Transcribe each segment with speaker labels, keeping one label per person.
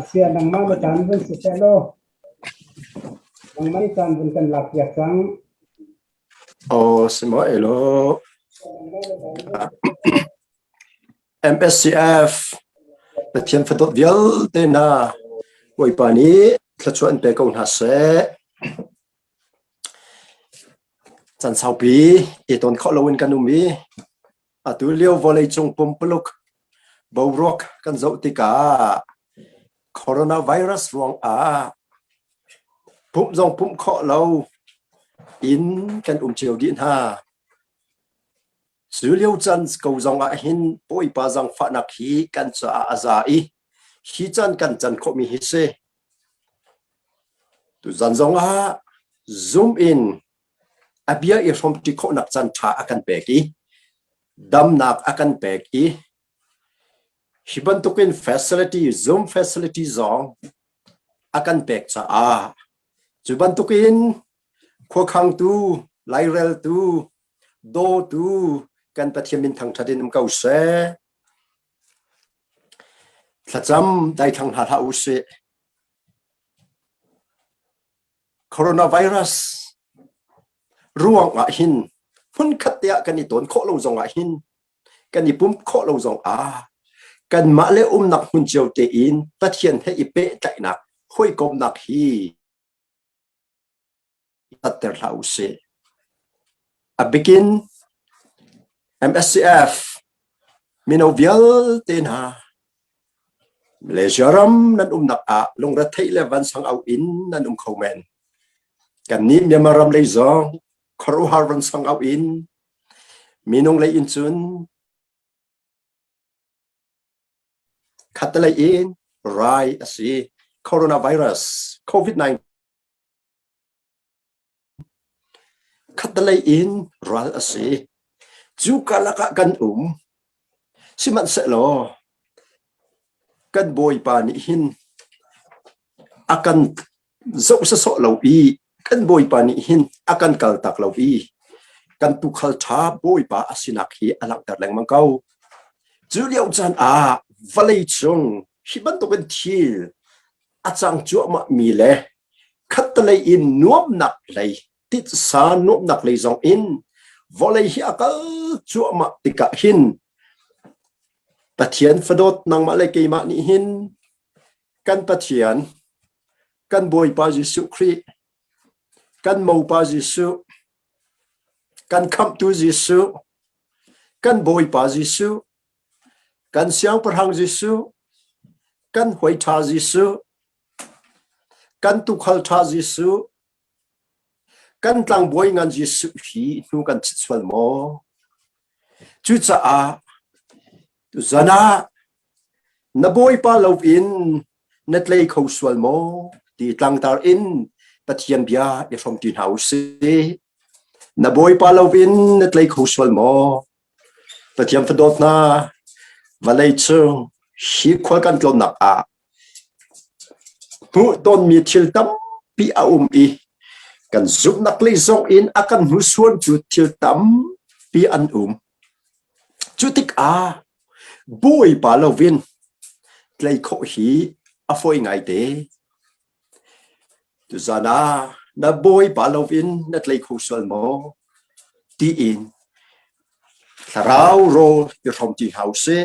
Speaker 1: Sia nang ma chan bun si selo nang mari chan bun kan lak ya chang
Speaker 2: Simo elo MSCF the thian phật vial te na woi pani thlachuan pe ko na se chan sau pi e ton kho lowin kanumi atu leo volei chung pum pluk borok kan zo tika coronavirus ruang a pum zong pum kho lo in kan chiu din ha dữ liệu chân cầu dòng ạ hin bôi ba dòng phát nạc hi căn cha aza i hi chân căn chân khó mi hi se tu dần dòng a zoom in abia i from ti khó nạc chân cha akan pek i dam nak akan pek i hiban tukin facility zoom facility zong akan pek cha a chuban tukin kho khang tu lairel tu do tu kan pathiamin thang thadin kau se thacham dai thang ha hau se coronavirus ruang a hin phun khatia kan ni ton kho lo zong a hin kan ni pum kho lo zong a kan ma le nak hun chiu te in pathian he ipe tai nak hoi kom nak hi ater hau se a begin MSCF minovial ten ha lejaram nan nak a long ra thai le van sang au in nan khomen kan ni miamaram le zong khru har van sang au in minong le in chun khatle in rai asi coronavirus covid-19 khatle in ral asi chu kalaka kan siman se lo kan boy pa ni hin akan zo sa so lo i kan boy pa ni hin akan kal tak lo i kan tu khal tha boy pa asinak hi alak dar leng mangkau chu liao chan a valei chung hiban to ben thil achang chu ma mi le khat lei in nuam nak lei tit sa nuam nak lei zong in volei hi akal chu ma tika hin pathian fadot nang ma le ke ma ni hin kan pathian kan boy pa Jesu Christ kan mo pa Jesu kan kham tu Jesu kan boy pa Jesu kan siang perhang Jesu kan hoi tha Jesu kan tu khal tha Jesu kan tlang boy ngan Jesu hi nu kan chitwal mo chu cha a tu zana na boy pa lo in net lei khâu swal mo ti tlang tar in pathian bia e from tin house na boy pa lo in net lei khâu swal mo pathian fadot na valei chung hi khwal kan tlom nak a hu ton mi thil tam pi a i kan zup nak lei zong in akan hu suan chu thil tam pi an chu tik a boy pa lo vin lei kho hi a foi ngai te tu zana na boy pa lo vin net lei kho swal mo ti in tharau ro yo thom ti house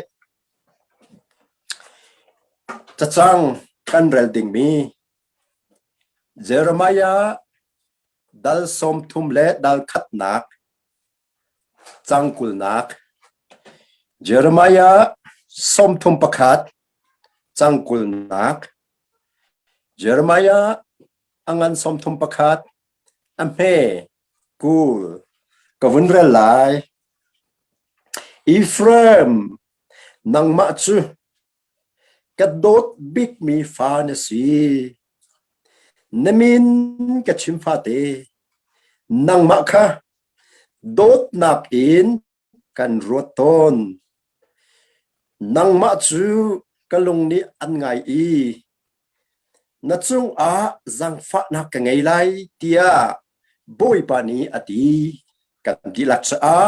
Speaker 2: cha chang kan rel ding mi Jeremiah dal som thum le dal khat nak chang kul nak Jeremiah som thum pakhat chang kul nak Jeremiah angan som thum pakhat amhe kul kavun rel lai Ephraim nang ma chu kadot big mi fa na si namin kachim fa te nang ma kha dot nak in kan roton nang ma chu kalung ni an ngai i na chung a zang fa na ka ngai lai tia boy pa ni ati kan dilak sa a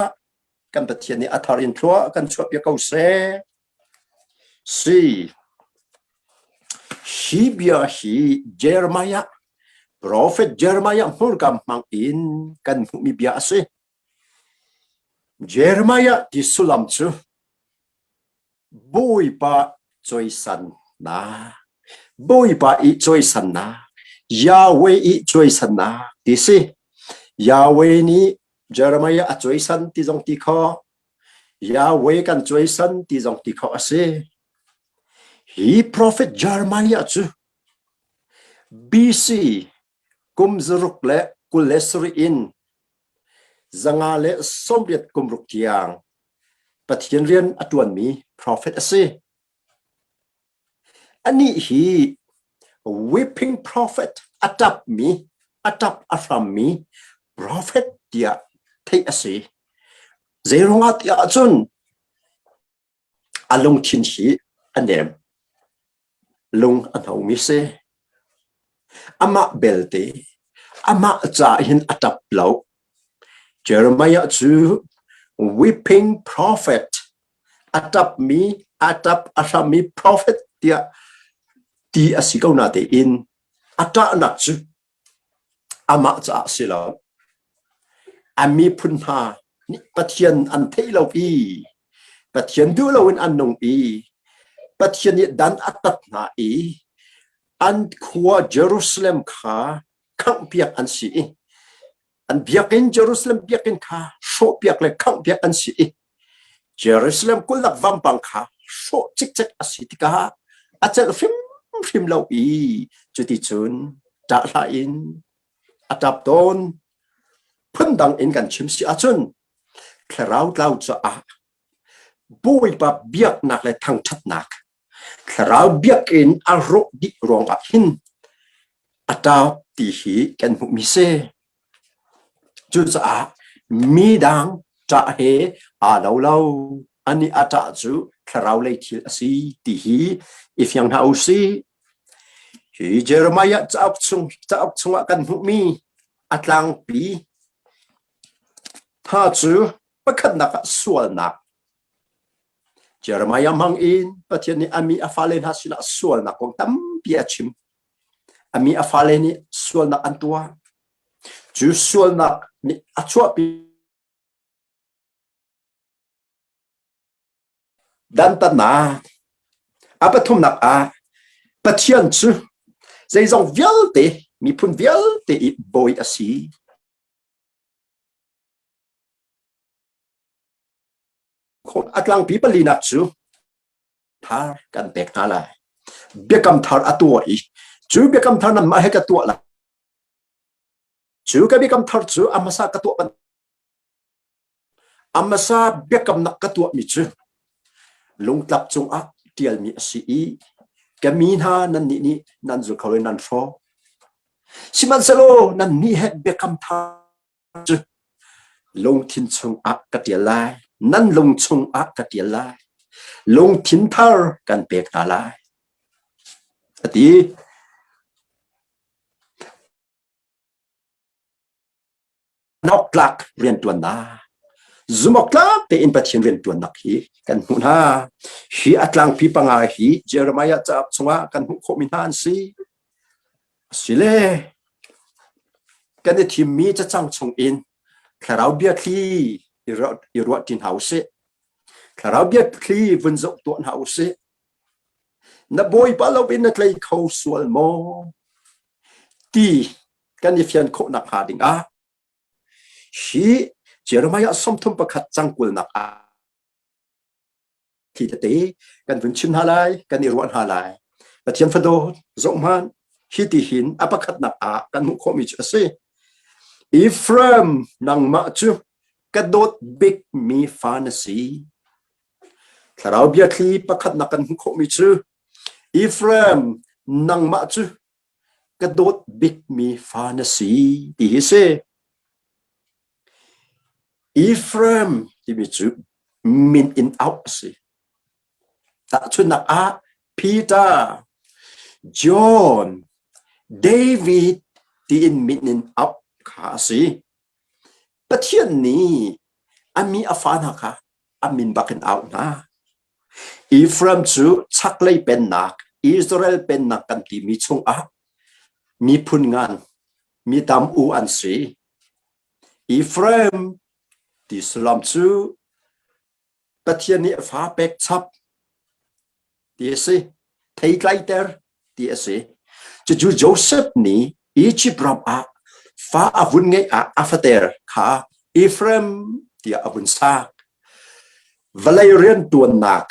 Speaker 2: kan pathian ni atharin thua kan chua pia kau se si hi bia hi Jeremiah prophet Jeremiah hur kam mang in kan mi bia ase Jeremiah ti sulam chu bui pa choi san na bui pa i choi san na Yahweh i choi san na ti si Yahweh ni Jeremiah a choi san ti jong ti kho Yahweh kan choi san ti jong ti kho ase hi prophet Jeremiah chu BC kum zuruk le kulesri in zanga le somriat kumruk tiang pathian rian atuan mi prophet ase ani hi weeping prophet atap mi atap afram mi prophet dia thei ase zeronga tia chun along chin hi anem lung anau mi se ama belte ama cha hin atap lau Jeremiah chu weeping prophet atap mi atap asami prophet dia ti asikau na te in ata nak chu ama cha silo ami punha ni pathian an theilo pi pathian du lo in annong pi pathian ni dan atat na i an khua Jerusalem kha khang piak an si an biakin Jerusalem biakin kha so piak le khang piak an si Jerusalem kulak vampang kha so chik chik asitika achal phim lo i chuti chun ta la in atap ton phundang in kan chim si achun kharau lau cha a bui pa biak nak le thang that nak kharau biak in aro di rong a hin atap ti hi kan mu mi se chu cha mi dang cha he a lo lo ani ata chu kharau le thil asi ti hi if yang hau si hi Jeremiah cha chung kan mu mi atlang pi ha chu pakhat nak sual nak Jeremiah mang in pathian ni ami afalen hasila sual nak kong tam pia chim ami afalen ni sual nak antua chu sual nak ni achua pi dan ta na apathum nak a pathian chu zai zong vial te mi phun vial te i boy asi khon atlang pi palina chu thar kan pek na lai bekam thar atua i chu bekam thar na ma he ka tua la chu ka bekam thar chu amasa ka tua pan amasa bekam nak ka tua mi chu lung tlap chung a tial mi asi i kamin ha nan ni nan zu khoi nan fo siman salo nan ni he bekam thar chu lung thin chung a ka tial lai nan lung chung a ka tial lai lung thin thar kan pek ta lai ati nok klak rian tuan na zumok klak te in pathian rian tuan nak hi kan hu na hi atlang pi panga hi Jeremiah chap chunga kan hu khomin han si sile kan ni thim mi cha chang chung in kharau bia thi irot tin house kharau bia thi vun zok tuan house na boy pa lo bin na klei khau sual mo ti kan ni fian kho nak ha ding a hi Jeremiah somthum pakhat changkul nak a thi te kan vun chim halai kan ni ruan halai pathian phado zongman hi ti hin apakhat nak a kan mu khomi ase Ephraim nang ma chu kadot big mi fantasy kharau bia thi pakhat nak kan mu khomi chu Ephraim nang ma chu kadot big mi fantasy ti hi se Ephraim ti mi chu min in out se ta chu nak a Peter John David ti in min in out kha si pathian ni ami afana kha amin bakin out na Ephraim chu chaklei pen nak Israel pen nak kan ti mi chung a mi phun ngan mi tam u an si Ephraim ti slam chu Pathian ni fa pek chap ti se thei klai ter ti se chu Joseph ni Egypt rap a fa avun ngai a afater kha Ephraim ti avun sa valai rian tuan nak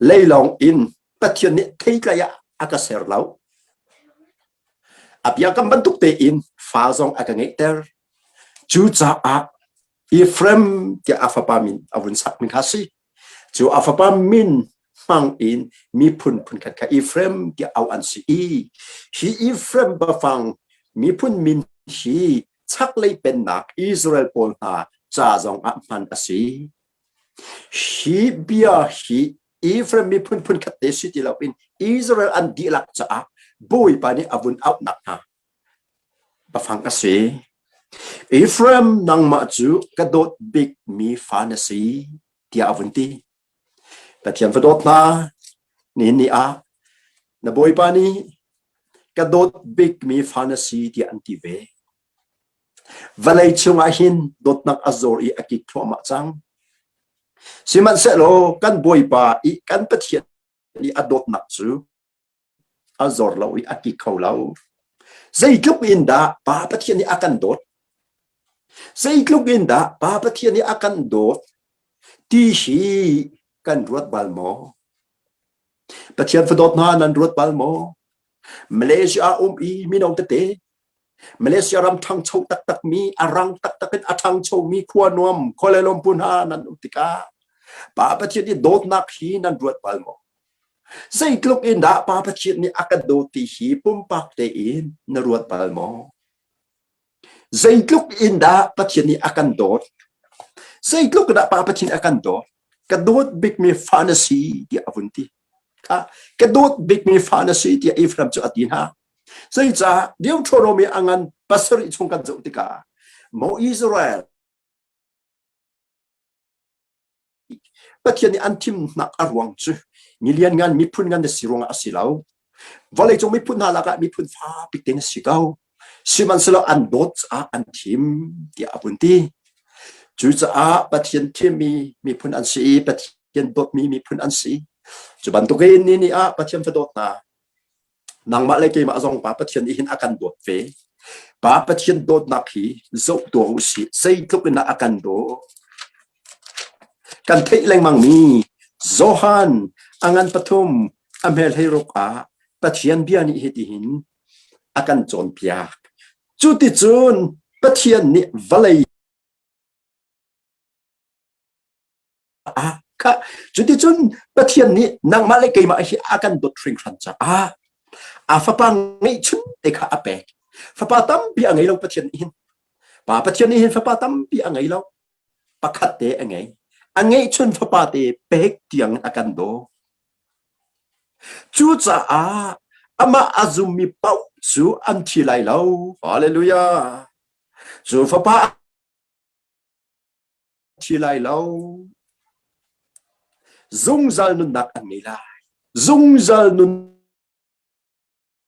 Speaker 2: leilong in Pathian ni thei klai a akaser lau apia kam bantuk te in fa zong akangai ter chu cha a Ephraim ti afapamin avun sak min khasi chu afapamin mang in mi phun khat kha Ephraim ti au an si hi Ephraim ba fang mi phun min hi chak lei pen nak Israel pol ha cha zong a man asi hi bia hi Ephraim mi phun khat te si ti lau in Israel an di lak cha boy pa ni avun out nak ha ba fang asi Ephraim nang ma chu kadot big mi fanasi tia avunti Pathian vadot na ni a na boy pa ni kadot big mi fanasi tia antive valai chunga hin dot nak azor I akik thoma chang siman se lo kan boy pa I kan Pathian ni adot nak chu azor lo I akik khaulau zai tluk in da pa Pathian ni akan dot Say klugin da Pathian ni akan dot ti hi kan ruat balmo Pathian fadot na nan ruat balmo Malaysia I minong tete Malaysia ram thang chau tak mi arang tak athang chau mi khwa nuam kholelom punha nan utika Pathian ni dot nak hi nan ruat balmo Say klugin da Pathian ni akan dot ti hi pumpak te in na ruat balmo Zaitluk inda Pathian ni akan dot Zaitluk da Pathian akan dot kadot big me fantasy di avunti ka kadot big me fantasy di Ephraim chu atin ha sai cha Deuteronomy angan pastor chung kan zo tika mo Israel Pathian ni antim nak arwang chu million ngan mi phun ngan de sirong asilau volei chung mi phun halaka mi phun fa pikten sigau siman selo andot a antim ti apunti chu cha Pathian tim mi phun an si Pathian dot mi phun an si chu ban to ke ni a Pathian fa dot na nang ma le ke ma zong pa Pathian I hin akan dot fe pa Pathian dot na khi zo to si sei tluk na akan do kan thei leng mang mi Zohan angan pathum amhel heirok a Pathian biani hetihin akan chon pia Chuti chun Pathian ni valai ka chuti chun Pathian ni nang ma le ke ma hi akan dot ring khan cha fa pa ngai chun te kha ape fa pa tam pi angai lo Pathian hin pa Pathian hin fa pa tam pi angai lo pakhat te angai chun fa pa te pek tiang akan do chu cha ama azumi pau chu an thi lai lo hallelujah chu fa pa thi lai lo zung zal nun nak an nei lai zung zal nun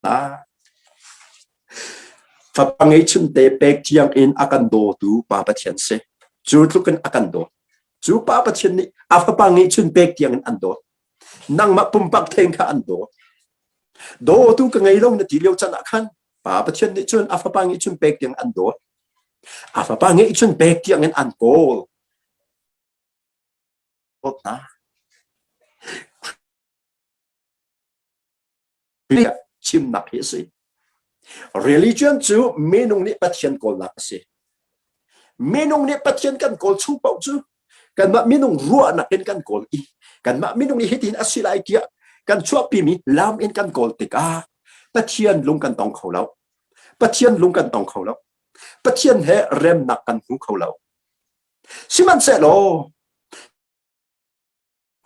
Speaker 2: na fa pa ngai chun te pek tiang in akan do tu pa Pathian se chu tlukan akan do chu pa Pathian ni fa pa ngai chun pek tiang an do nang ma pumpak theng kha an do tu ka ngai lo na ti leo chan akhan pa Pathian ni chun fa pa ngai chun pek tiang an do fa pa ngai chun pek tiang an kol na chim nak hi si religion chu menung ni Pathian kol nak si menung ni Pathian kan kol chu pau chu kan ma menung ruwa na kan kol I kan ma menung ni hitin asilai kia kan chuak pi mi lam in kan kol tika Pathian lung kan tong kholau Pathian lung kan tong kholau Pathian he rem nak kan hu kholau siman se lo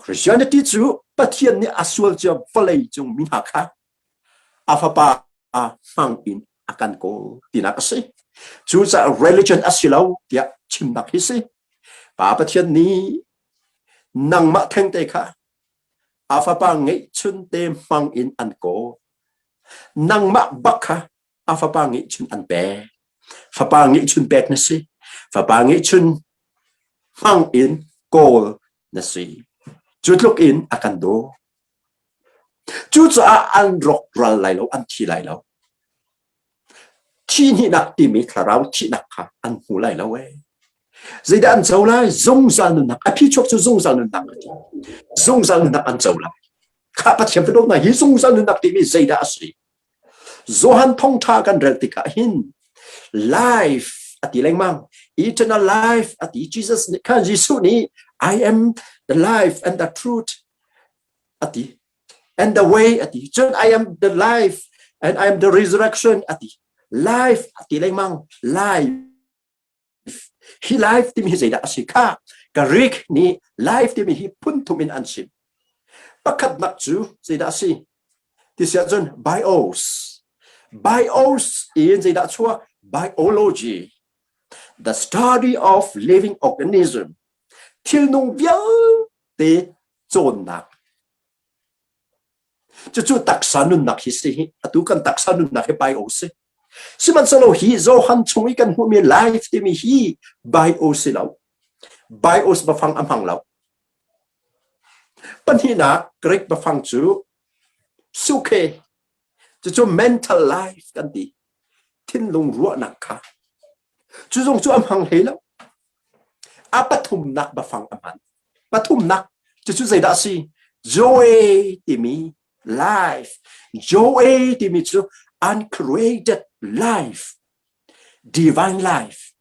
Speaker 2: Christianity chu Pathian ni asual cha valai chung mi ha kha afapa mang in akan ko tinakasi chu sa religion asilau tia chimnak hisi pa Pathian ni nang ma theng te kha afapa ngai chun te mang in an ko nang ma bakha afapa ngai chun an pe fapa ngai chun pek na si fapa ngai chun mang in kol na si chut luk in akan do chu cha an rok ral lai lo an thi lai lo thi ni nak ti mi tharau thi nak kha an hu lai lo we zai da an chau lai zong zal nu nak a phi chok chu zong zal nu nak zong zal nu nak an chau lai kha pa chem do na hi zong zal nu nak ti mi zai da si zohan thong tha kan rel ti ka hin life ati leng mang eternal life ati Jesus kan jisu ni I am the life and the truth ati and the way ati John I am the life and I am the resurrection ati life ati leng mang life hi life ti mi zai da si kha ka rik ni life ti mi hi pun tu min an sim pakat nak chu zai da si ti sia John bios in zai da chua biology the study of living organism til nung via te chon nak chu taksanun nak hi se atu kan taksanun nak he bios siman salo hi zo han chungi kan hu mi life ti mi hi bios lo bios ba phang amhang lo pan hi na grek ba phang chu suke chu mental life kan ti tin lung ruwa nak kha chu zong chu amhang he lo a pathum nak ba phang aman pathum nak chu zai da si joy ti mi life joy ti mi chu uncreated life divine life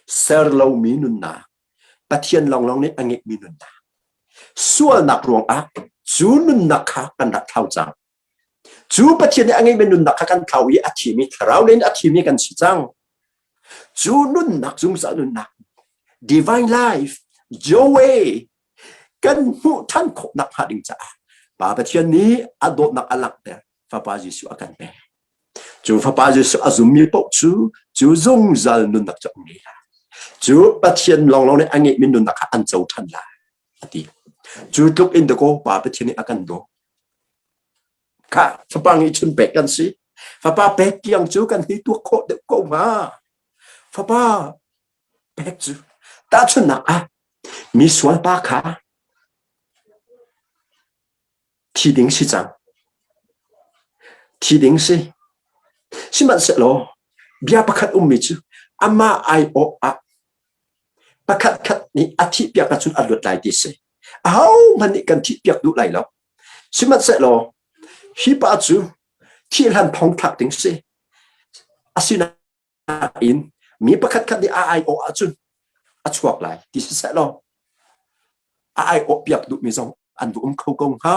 Speaker 2: ser lo minun na pathian long long ni angek minun na sual nak ruang a chu nun nak kha kan dak thau chang chu pathian ni angek minun nak kha kan thau yi a thi mi thrau len a thi mi kan si chang chu nun nak zum sa nun nak divine life joy kan hu than khop nak ha ding cha pa pathian ni adot nak alak te fa pa jisu akan pe chu fa pa jisu azum mi po chu zong zal nun nak chok ni la chu pathian long long ni angi min nun nak an chau than la ati chu tuk in de ko pa pathian ni akan do ka fa pa ngi chun pe kan si fa pa pe kiang chu kan hi tu kho de ko ma fa pa pe chu ta chun nak a mi swal pa kha thi ding si chang thi ding si siman se lo bia pakhat mi chu ama ai o a pakhat khat ni athi pya ka chun alut lai ti se au man ni kan thi pyak du lai lo siman se lo hi pa chu thi han thong thak ding se asina in mi pakhat khat ni ai o a chun a chuak lai ti se lo ai o pyak du mi zong an du khau kong ha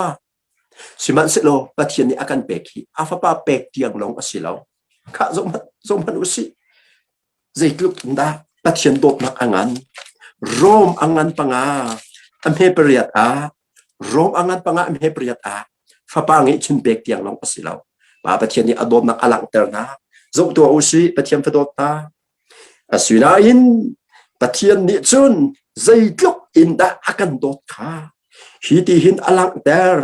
Speaker 2: siman se lo pathian ni akan pek hi afa pa pek tiang long asilo kha zong man usi zai kluk nda pathian dot nak angan rom angan panga amhe periat a rom angan panga amhe periat a fa pa ngi chun pek tiang long asilo pa pathian ni adot nak alang terna zong to usi pathian fa dot ta asina in pathian ni chun zai kluk inda akan dot kha hi ti hin alang ter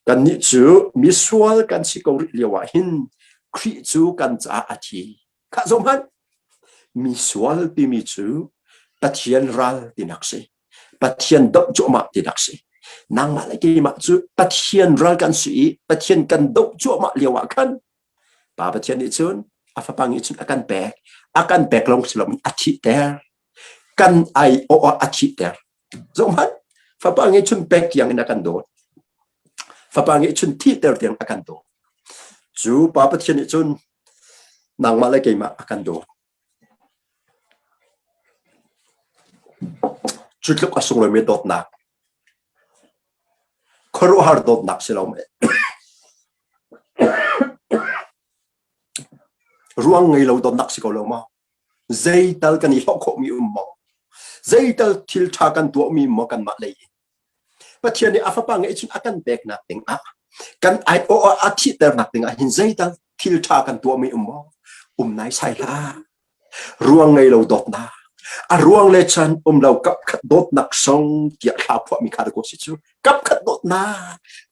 Speaker 2: kan ni chu miswal kan si ko liwa hin khri chu kan cha athi kha zoman miswal pi mi chu pathian ral tinakse pathian dok chu ma tinakse nang ma lagi ma chu pathian ral kan si pathian kan dok chu ma liwa kan pa pathian ni chun afa pangi chun akan bek long silom athi ter kan ai o athi ter zoman fa pangi chun bek yang ina kan do fa pangi chun thi ter tiang akan do chu pa pathian ni chun nang ma lagi ma akan do chutluk asung lo me dot nak khoro har dot nak silom ruang ngai lo dot nak sikolo ma zai tal kan i hok mi mo zai tal thil tha kan tu mi mo kan ma lei pathian ni afa pa ngai chun akan bek nak ting a kan ai o athi ter nak ting a hin zai tal thil tha kan tu mi mo nai sai la ruang ngai lo dot na อารวงเลชันเรากับขัดโดดนักสงเดียข้าวพวกมีคาร์โกสิจูกับขัดโดดนา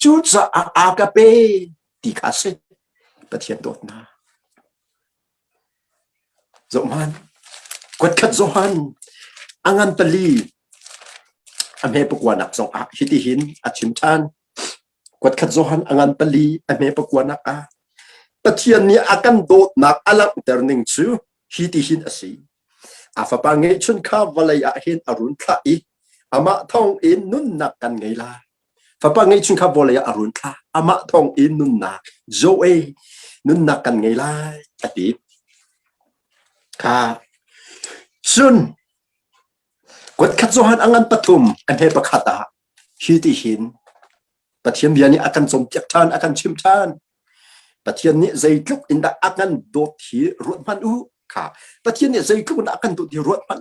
Speaker 2: จูจะอากาเปตีคาเซปะเทียนโดดนาโจมันกวดขัดโจฮันอังันตลีอเมปกวานักสงฮิติหินอาชิมชันกวดขัดโจฮันอังันตลีอเมปกวานักปะเทียนนี้อากันโดดนักอลังเตอร์นิงจูฮิติหินอสีอาฟปังเงยชุนข้าวลายอาเห็นอรุณพระอีอามาทองอินนุนนักกันไงล่ะฟปังเงยชุนข้าวลายอรุณพระอามาทองอินนุนนักโจเอนุนนักกันไงล่ะอดีตข้าซุนกดขัดโจฮันอังันปฐุมอันเฮปขัดตาฮิติหินปะเทียนเบียนี้อากันสมจักทานอากันชิมทานปะเทียนนี้ใจลุกอินดาอากันโดดที่รถมันค่ะปะเทียนเนี่ยใจลุกมันอากันโดดที่รถมัน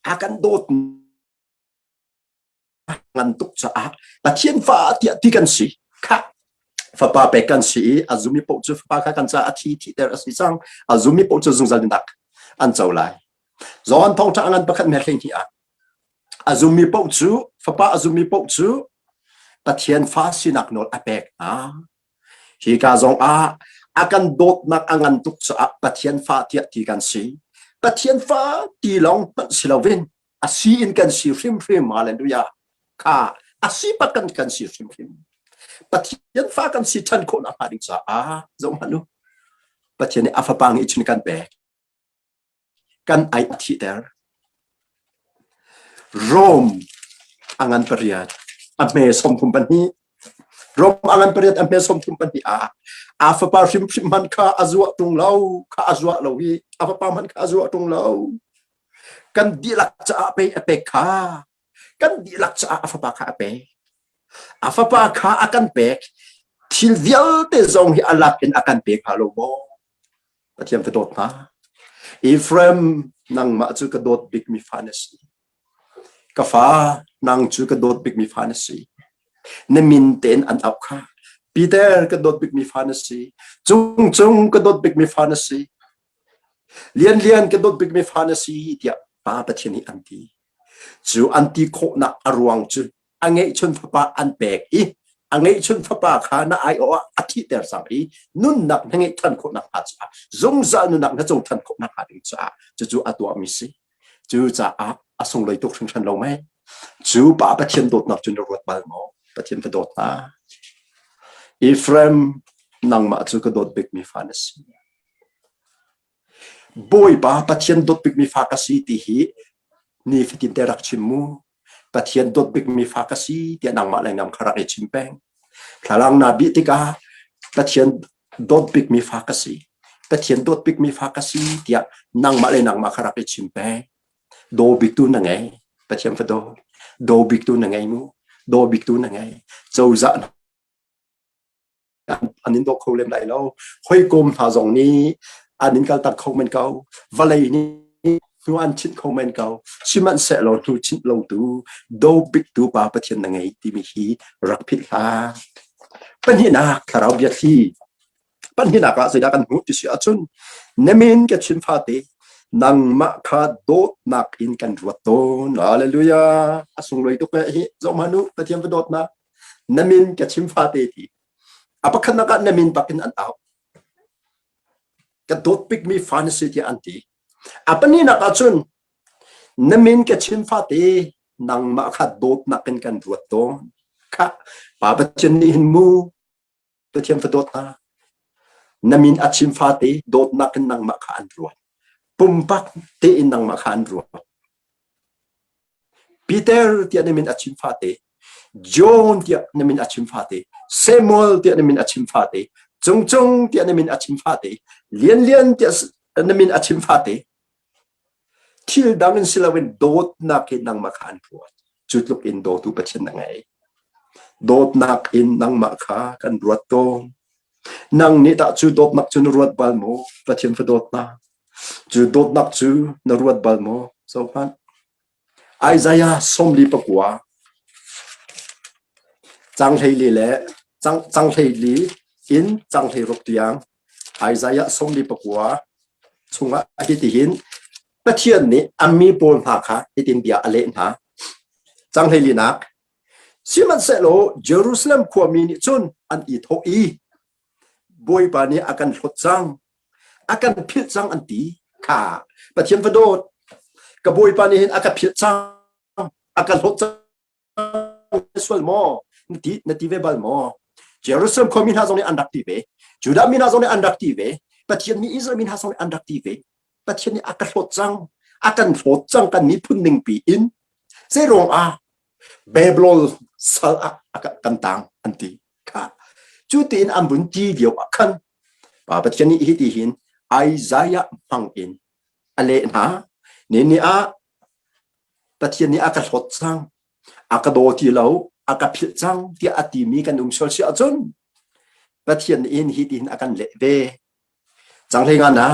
Speaker 2: อากันโดดงันตุกจ้าปะเทียนฟ้าที่กันสิค่ะฟ้าป่าไปกันสิอาจุมีปกจุฟ้าค่ะกันจ้าอาทิตย์ที่เดรสิสังอาจุมีปกจุซุงจัลนักอันเจ้าไลจอนทองจ้างันประคันเมฆที่อาจุมีปกจุฟ้าป่าอาจุมีปกจุปะเทียนฟ้าสินักโนดอเปกฮีกาจงakan dot nak angan tuk sa pathian fa tia ti kan si pathian fa ti long pan silawin asi in kan si frim hallelujah ka asi pakan kan si frim pathian fa kan si tan ko na haring sa zong hanu pathian ni afa pang ichin kan be kan ai ti der rom angan periat ame som kumpan ni rom angan periat ame som kumpan ni afa pa rim man ka azwa tung lau ka azwa lawi afa pa man ka azwa tung lau kan dilak cha ape ka kan dilak cha afa pa ka afa pa ka akan pek til vial te zong hi alak in akan pek halo mo patiam te dot na Ephraim nang ma chu ka dot big mi fantasy ka fa nang chu ka dot big mi fantasy ne min ten an up ka Peter ka dot big mi fantasy chung ka dot big mi fantasy lian ka dot big mi fantasy dia pa pathiani anti chu anti kho na arwang chu ange chun pa an pek ange chun pa kha na ai o athi ter sam nun nak nge than kho na ha cha zong za nu nak na chong than kho na ha ri cha chu atwa mi si chu cha asong loi tok thang lo mai chu pa pathian dot nak chun rot bal mo pathian ka dot na Ephraim nang ma chu ka dot big mi fantasy boy pa pathian dot big mi fa ka si ti hi ni fitin terak chimu pathian dot big mi fa ka si ti nang ma lang nam kharak e chimpeng thalang na bi ti ka pathian dot big mi fa ka si pathian dot big mi fa ka si ti nang ma lang nang ma kharak e chimpeng do big tu na ngai pathian fa do big tu na ngai mu do big tu na ngai zau za anin do kholem lai lo khoi kom tha jong ni anin kal tak khomen kau valai ni tu an chin khomen kau siman se lo tu chin lo tu do big tu pa pathian na ngai ti mi hi rak phit ha pani na kharau bia thi pani na ka sai da kan hu ti sia chun nemin ke chin pha te nang ma kha do nak in kan ruaton hallelujah asung loi tu ka hi zo manu pathian dot na nemin ke chin pha te ti apakhan na ka namin pakin an aw ka dot pick me fantasy ti anti apani na ka chun namin ka chin fa te nang ma kha dot na kan ruat to ka pa ba chen ni hin mu to chem fa dot na namin a chin fa te dot na kan nang ma kha an ruat pumpak te in nang ma kha an ruat Peter ti namin a chin fa te John ti namin a chin fa te Samuel ti namin a chim fa te chung ti namin a chim fa te lian ti namin a chim fa te thil dangin silawin dot na kin nang makhan ruat chutluk in do tu patchen na ngai dot nak in nang makha kan ruat to nang ni ta chu dot nak chu ruat bal mo patchen fa dot na chu dot nak chu na ruat bal mo so pan Isaiah somli pakwa chang thei li le chang thei li in chang thei rok tiang Isaiah somli pakwa chunga hi ti hin bất thiên ni ami pol ha kha itin bia alen ha chang heli nak siman se lo Jerusalem khwami ni chun an I tho I boy pa ni akan thot chang akan phil chang an ti kha pathian vadot ka boy pa ni hin akan phil chang akan thot chang swal mo nati ve bal mo Jerusalem khwami ha zong ni andak ti ve Judah min ha zong ni andak ti ve pathian ni Israel min ha zong ni andak ti ve pathian ni akan thot chang kan ni phun ning pi in se rong a Babylon sal akan kantang anti ka chu tin ambun ji viu akan pa pathian ni hi ti hin Isaiah mang in ale na ni a pathian ni akan thot chang akado ti lo akapil chang ti ati mi kan sol si achun pathian in hi tin akan le ve chang le nga na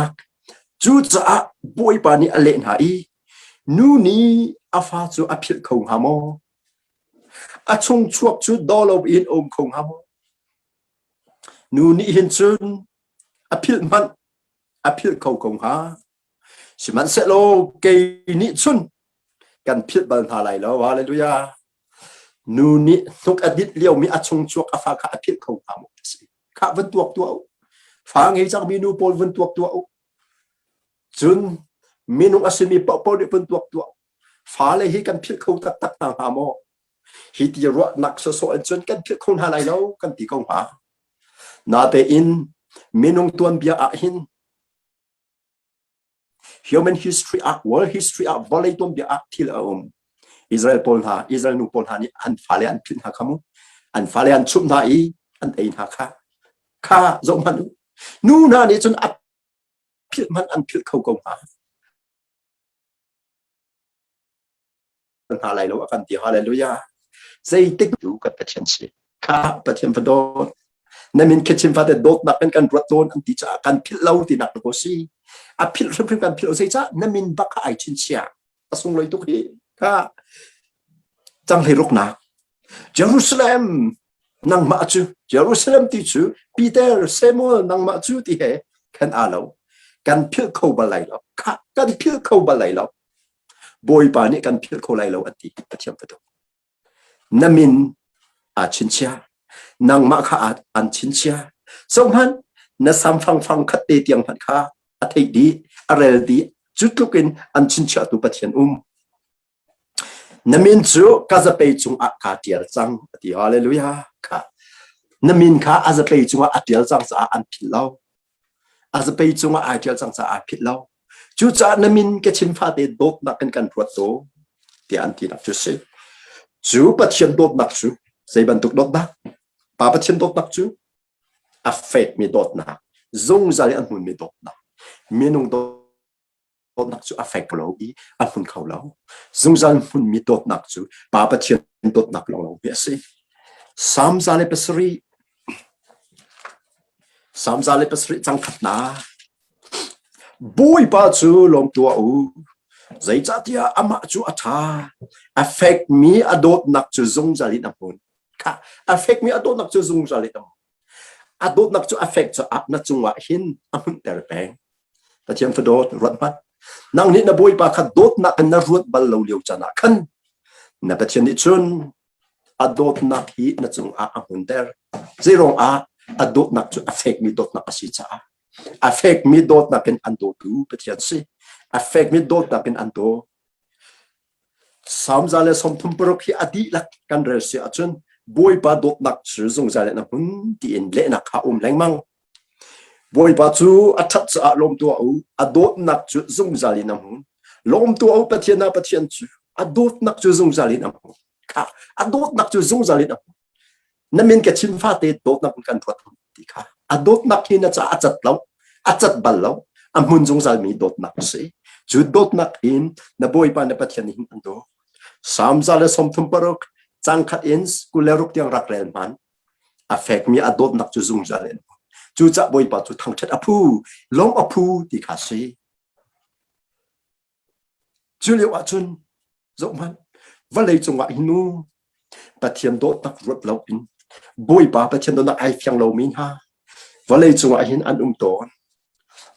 Speaker 2: chu cha boy pa ni ale na I nu ni afa chu apil khong ha mo achung chuak chu dolo in khong ha mo nu ni hin chun apil man apil khong ha siman se lo ke ni chun kan phil ban ha lai lo hallelujah nu ni tuk adit liao mi achung chuak afa kha apil khong ha mo kha van tuak tu fa ngei chang mi nu pol van tuak tu chun minung asimi pa po de van tuak tu fa le hi kan phil khong tak tak ha mo hi ti ro nak so an chun kan phil khong ha lai lo kan ti khong ha na te in minung tuan bia a hin human history world history volei tuan bia a thil Israel nu pol ha ni an fale an phin ha khamu an fale an chum na I an ein ha kha zo man nu na ni chun a phil man an phil khau kong ha an ha lai lo kan ti hallelujah sei tik du ka pathian si kha pathian vadot namin kitchen fa de dot na kan rot don an ti cha kan phil lo ti nak ko si a phil kan phil sei cha namin ba ka ai chin sia asung loi tu hi kha chang le ruk na Jerusalem nang ma chu Jerusalem ti chu Peter Samuel nang ma chu ti he kan alo kan phil khau ba lai lo kha kan phil khau ba lai lo boy pa ni kan phil khau lai lo ati pathiam pato namin a chin sia nang ma kha an chin sia so man na sam phang khat te tiang phat kha a thei di a rel di chutukin an chin sia tu pathian namin chu kazape chung a ka tial chang ti hallelujah kha namin kha azape chung a tial chang sa an philau azape chung a tial chang sa a philau chu cha namin ke chin pha te dot na kan ruat to ti an ti nak chu se chu pathian dot nak chu sei ban tuk dot na pa pathian dot nak chu affect mi dot na zong zali an mun mi dot na minung dot nak chu affect lo I an hun khau lo zung zan hun mi dot nak chu pa pathian dot nak lo be se sam zale pasri chang khat na boy pa chu long tua zai cha tia ama chu atha affect me adot nak chu zung zali na hun kha affect me adot nak chu zung zali na adot nak chu affect chu ap na chungwa hin amun ter peng pathian fadot rat mat nang ni na boy pa kha dot na kan na ruat bal lo liu chana khan na pathian ni chun adot nak hi na chung a hun ter zero a adot nak chu affect me dot na kasi cha affect me dot na kan ando tu pathian si affect me dot na kan ando samzale som thum prok hi adi lak kan rel si achun boy pa dot nak chu zung zale na hun ti in le na kha lengmang boy pa chu athat cha lom tu adot nak chu zung zali nam lom tu pathian chu adot nak chu zung zali nam kha adot nak chu zung zali nam namin ke chin fa te dot nak kan thot ti kha adot nak hi na cha achat bal lo amun zung zal mi dot nak se chu dot nak in na boy pa na pathian hin ando sam zale som thum parok chang khat ins kuleruk tiang rak rel man affect mi adot nak chu zung zali chu cha boy pa chu thang chat apu long apu ti kha se chu liu a chun zo man valei chunga hinu pathian dot nak rot lo in boy pa pathian dot nak ai fyang lo min ha valei chunga hin an ton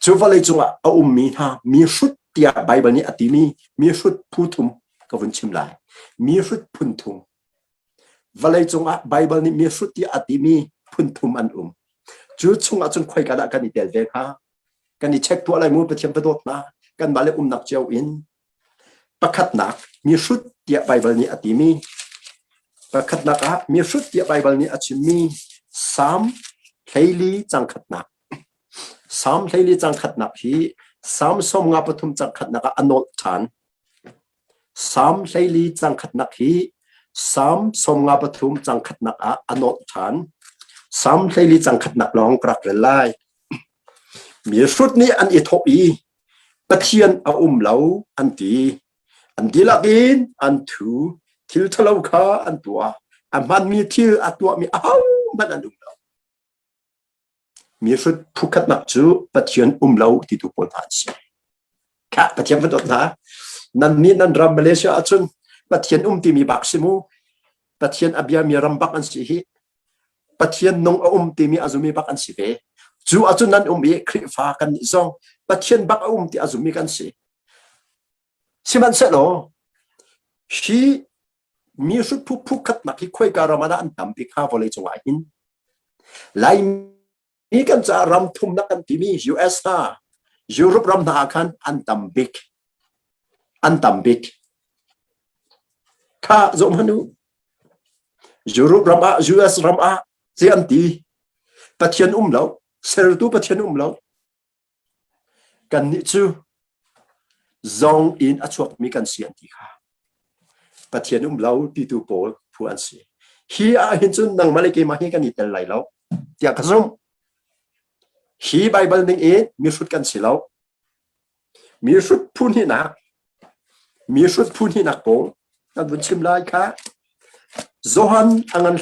Speaker 2: chu valei chunga a min ha mi shut tia Bible ni atimi mi rut putum ka vun chim lai mi rut puntum valai chunga Bible ni mi rut tia atimi puntum an chu chunga chun khoi ka da kan ni tel ve kha kan ni check tu lai mu pathian padot na kan bale nak cheu in pakhat nak mi rut tia Bible ni atimi pakhat nak a mi rut tia Bible ni achimi Sam Leili changkhat nak Sam Leili changkhat nak hi Sam som nga pathum changkhat nak anol than Sam Leili changkhat nak hi Sam som nga pathum changkhat nak anol than Sam Leili changkhat nak long krak relai mi rut ni an i thop i pathian a lo an ti lakin an thu thil thalo kha an tua man mi thil atwa mi au man an mi rut phukat nak chu pathian lo ti tu pol han si ka pathian vadot na nan ni nan ram Malaysia achun pathian ti mi bak simu pathian abia mi ram bak an si hi pathian nong ti mi azumi bak an si ve chu achun nan mi khri fa kan ni zong pathian bak ti azumi kan si siman se lo shi mi rut phukat nak hi khoi ka ramana an tam pi kha volei chunga hin lai ni kan cha ram thum na kan timi US na Europe ram na kan an tam big kha zom hanu Europe ram a US ram a je an ti pathian lo ser tu pathian lo kan ni chu zong in achuak mi kan sian ti kha pathian lo ti tu pol pu an si hi a hin chun nang male ke ma hi kan ni tel lai lo tia ka zom hi Bible ning e mi rut kan silau mi rut phun hi nak po kan bun chim lai kha Zohan angan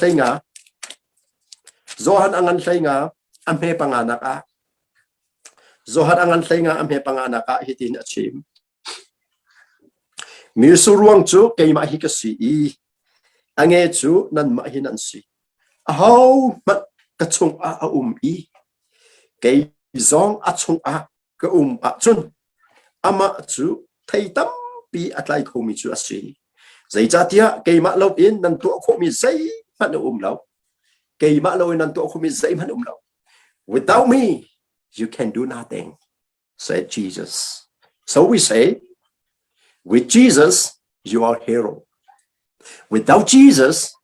Speaker 2: thainga amhe panganak a Zohan angan thainga amhe panganak a hitin achim mi suruang chu keima hi ka si i ange chu nan ma hin an si how ma ka chung a i cái zong achung a ka a chun ama chu thei tam pi atlai khomi chu asi zai cha tia ke ma lo in nan tu khomi zai man lo ke ma lo nan tu khomi zai man lo without me you can do nothing said Jesus so we say with Jesus you are hero without Jesus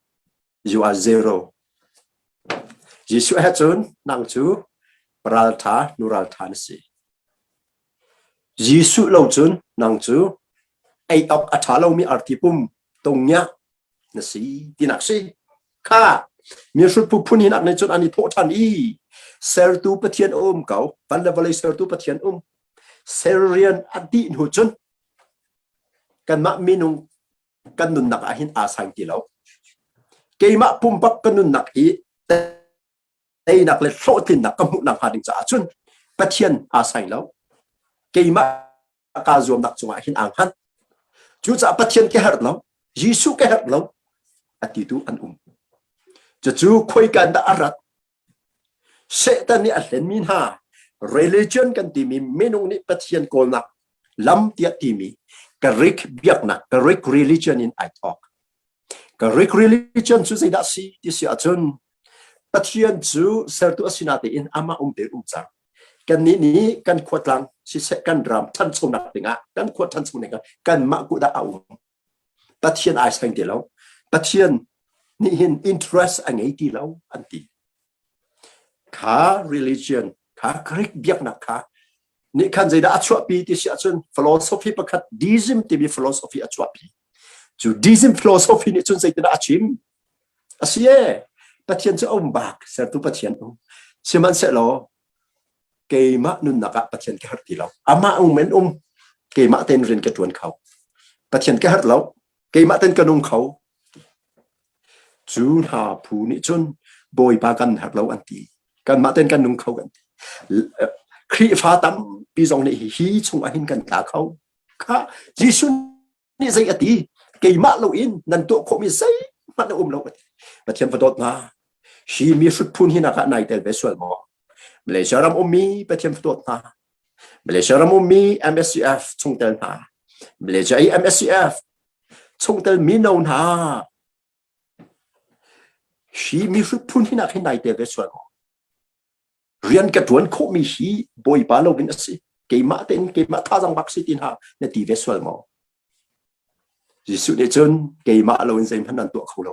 Speaker 2: you are zero Jesus ha chun nang chu Praltha nuraltha si Jisu lo chun nang chu ai ok athalo mi artipum tongnya na si tinak si kha mi sut pu phun hinak nei chun ani tho than i ser tu pathian kau pan level ser tu pathian serian adi nu chun kan ma minung kan nun nak ahin asang ti lo ke ma pum pak kan nun nak i đây nặc là số tiền nặc công nặc hà đình trả chun bắt thiên sai lâu cây mà cả zoom nặc chung hin ang han chú trả bắt thiên cái hạt lâu Giêsu cái hạt lâu atitu an chú khôi can đã arat sẽ ta ni alen min ha religion kan ti mi menung ni bắt thiên kol nặc lam tiat ti mi karik biak nặc karik religion in I talk karik religion chú say đã si ti si achun pathian chu sertu asinate in ama te chang kan ni kan khotlang si se kan ram than chum nak tinga kan khot than chum ninga kan ma ku da pathian ai sang de lo pathian ni hin interest angai ti lo anti kha religion kha krik biak nak kha ni kan zai da achwa pi ti si achun philosophy pakhat deism ti bi philosophy achwa pi chu deism philosophy ni chun zai da achim asie pathian chu bak ser tu pathian siman se lo ke ma nun naka pathian ke harti lo ama men ke ma ten rin ke tuan khau pathian ke hat lo ke ma ten kanung khau chu ha phu ni chun boy ba kan hat lo anti kan ma ten kanung khau kan khri fa tam pi jong ni hi chung a hin kan ta khau kha jisu ni zai ati ke ma lo in nan to kho mi sai ma lo lo pathian vadot na shi mi sut phun hi na ka nai tel besual mo Malaysia ram mi pathian vadot na Malaysia ramu mi MSCF chung tel na Malaysia ai MSCF chung tel mi nau na shi mi su phun hina khi nai te ve so rian ka tuan kho mi shi boy pa lo bin asi ke ma tha jang bak si tin ha na ti ve so mo Jisu de chun ke ma lo in sem hanan to kho lo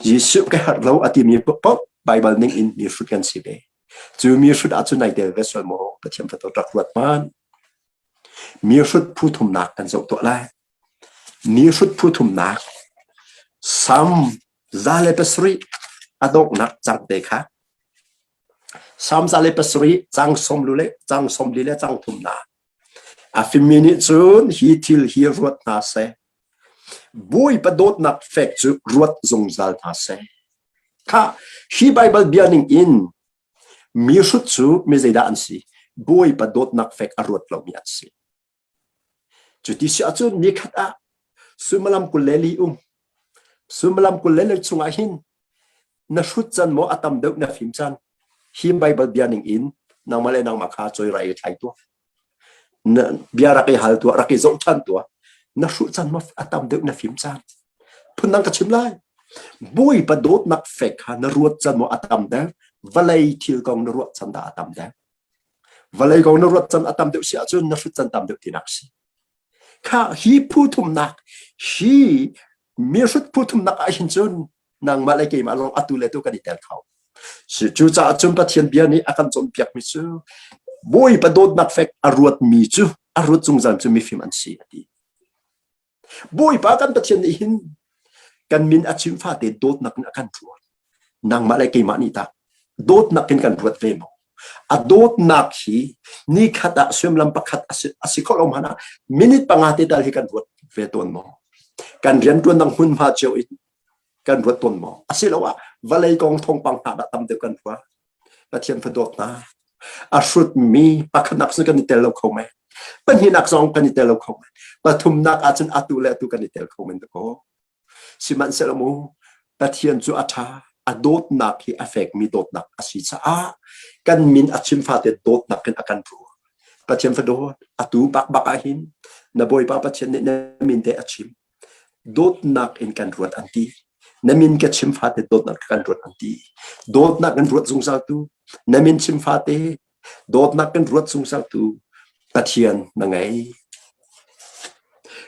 Speaker 2: Jisu ke har lo ati mi pop Bible ning in mi su kan si be chu mi su da chu nai te ve so mo pa chem ta to tak wat man mi su phu thum nak kan zo to lai mi su phu thum nak sam zale pesri adok nak chang te kha sam zale pesri chang som lule chang som lile chang thum na a fi minute chun hi til hi ruat na se bui padot nak fek chu ruat zong zal na se kha hi Bible bianing in mi su chu me zeda an si bui padot nak fek arut lo mi an si chu ti sia chun mi khat a sumalam kuleli Sumalam kulele chunga hin na shut chan mo atam deuh na phim chan him Bible bianing in nang male nang makha choi rai thai tu na biara ke hal tu ra ke zo chan tu na shut chan mo atam deuh na phim chan phun nang ka chim lai bui pa dot nak fek ha na ruat chan mo atam da valai thil kong na ruat chan da atam da valai kong na ruat chan atam deuh sia chun na shut chan tam deuh tinak si kha hi phu thum nak hi mi sut putum nak a hin chun nang malai ke ma long atule tu kan itel khau si chu cha chum pa thian bia ni akan chom piak mi chu boi pa dot nak fek arut mi chu arut chung zam chu mi fim an si ati boi pa kan pa thian ni hin kan min achim fa te dot nak kan thu nang malai ke ma ni ta dot nak kan ruat ve mo a dot nak hi ni khata swem lam pakhat asikolom hana minute pangate dal hi kan ruat ve ton mo kan rian tuan nang hun pha cheu in kan ruat ton mo asilawa valai kong thong pang ha da tam de kan wa la thian phadot na a shrut mi pakhanak su kan tel lo khome pan hi nak song kan tel lo khome pathum nak a chun atu le tu kan tel khome ko siman selamu pathian chu atha adot nak hi affect mi dot nak asi cha a kan min achim fa te dot nak kan akan thu pathian phadot atu bak bak a hin na boy pa pathian ne min te achim dot nak in kan ruat anti namin ka chim fa te dot nak kan ruat anti dot nak kan ruat sung sa tu namin chim fa te dot nak kan ruat sung sa tu pathian na ngai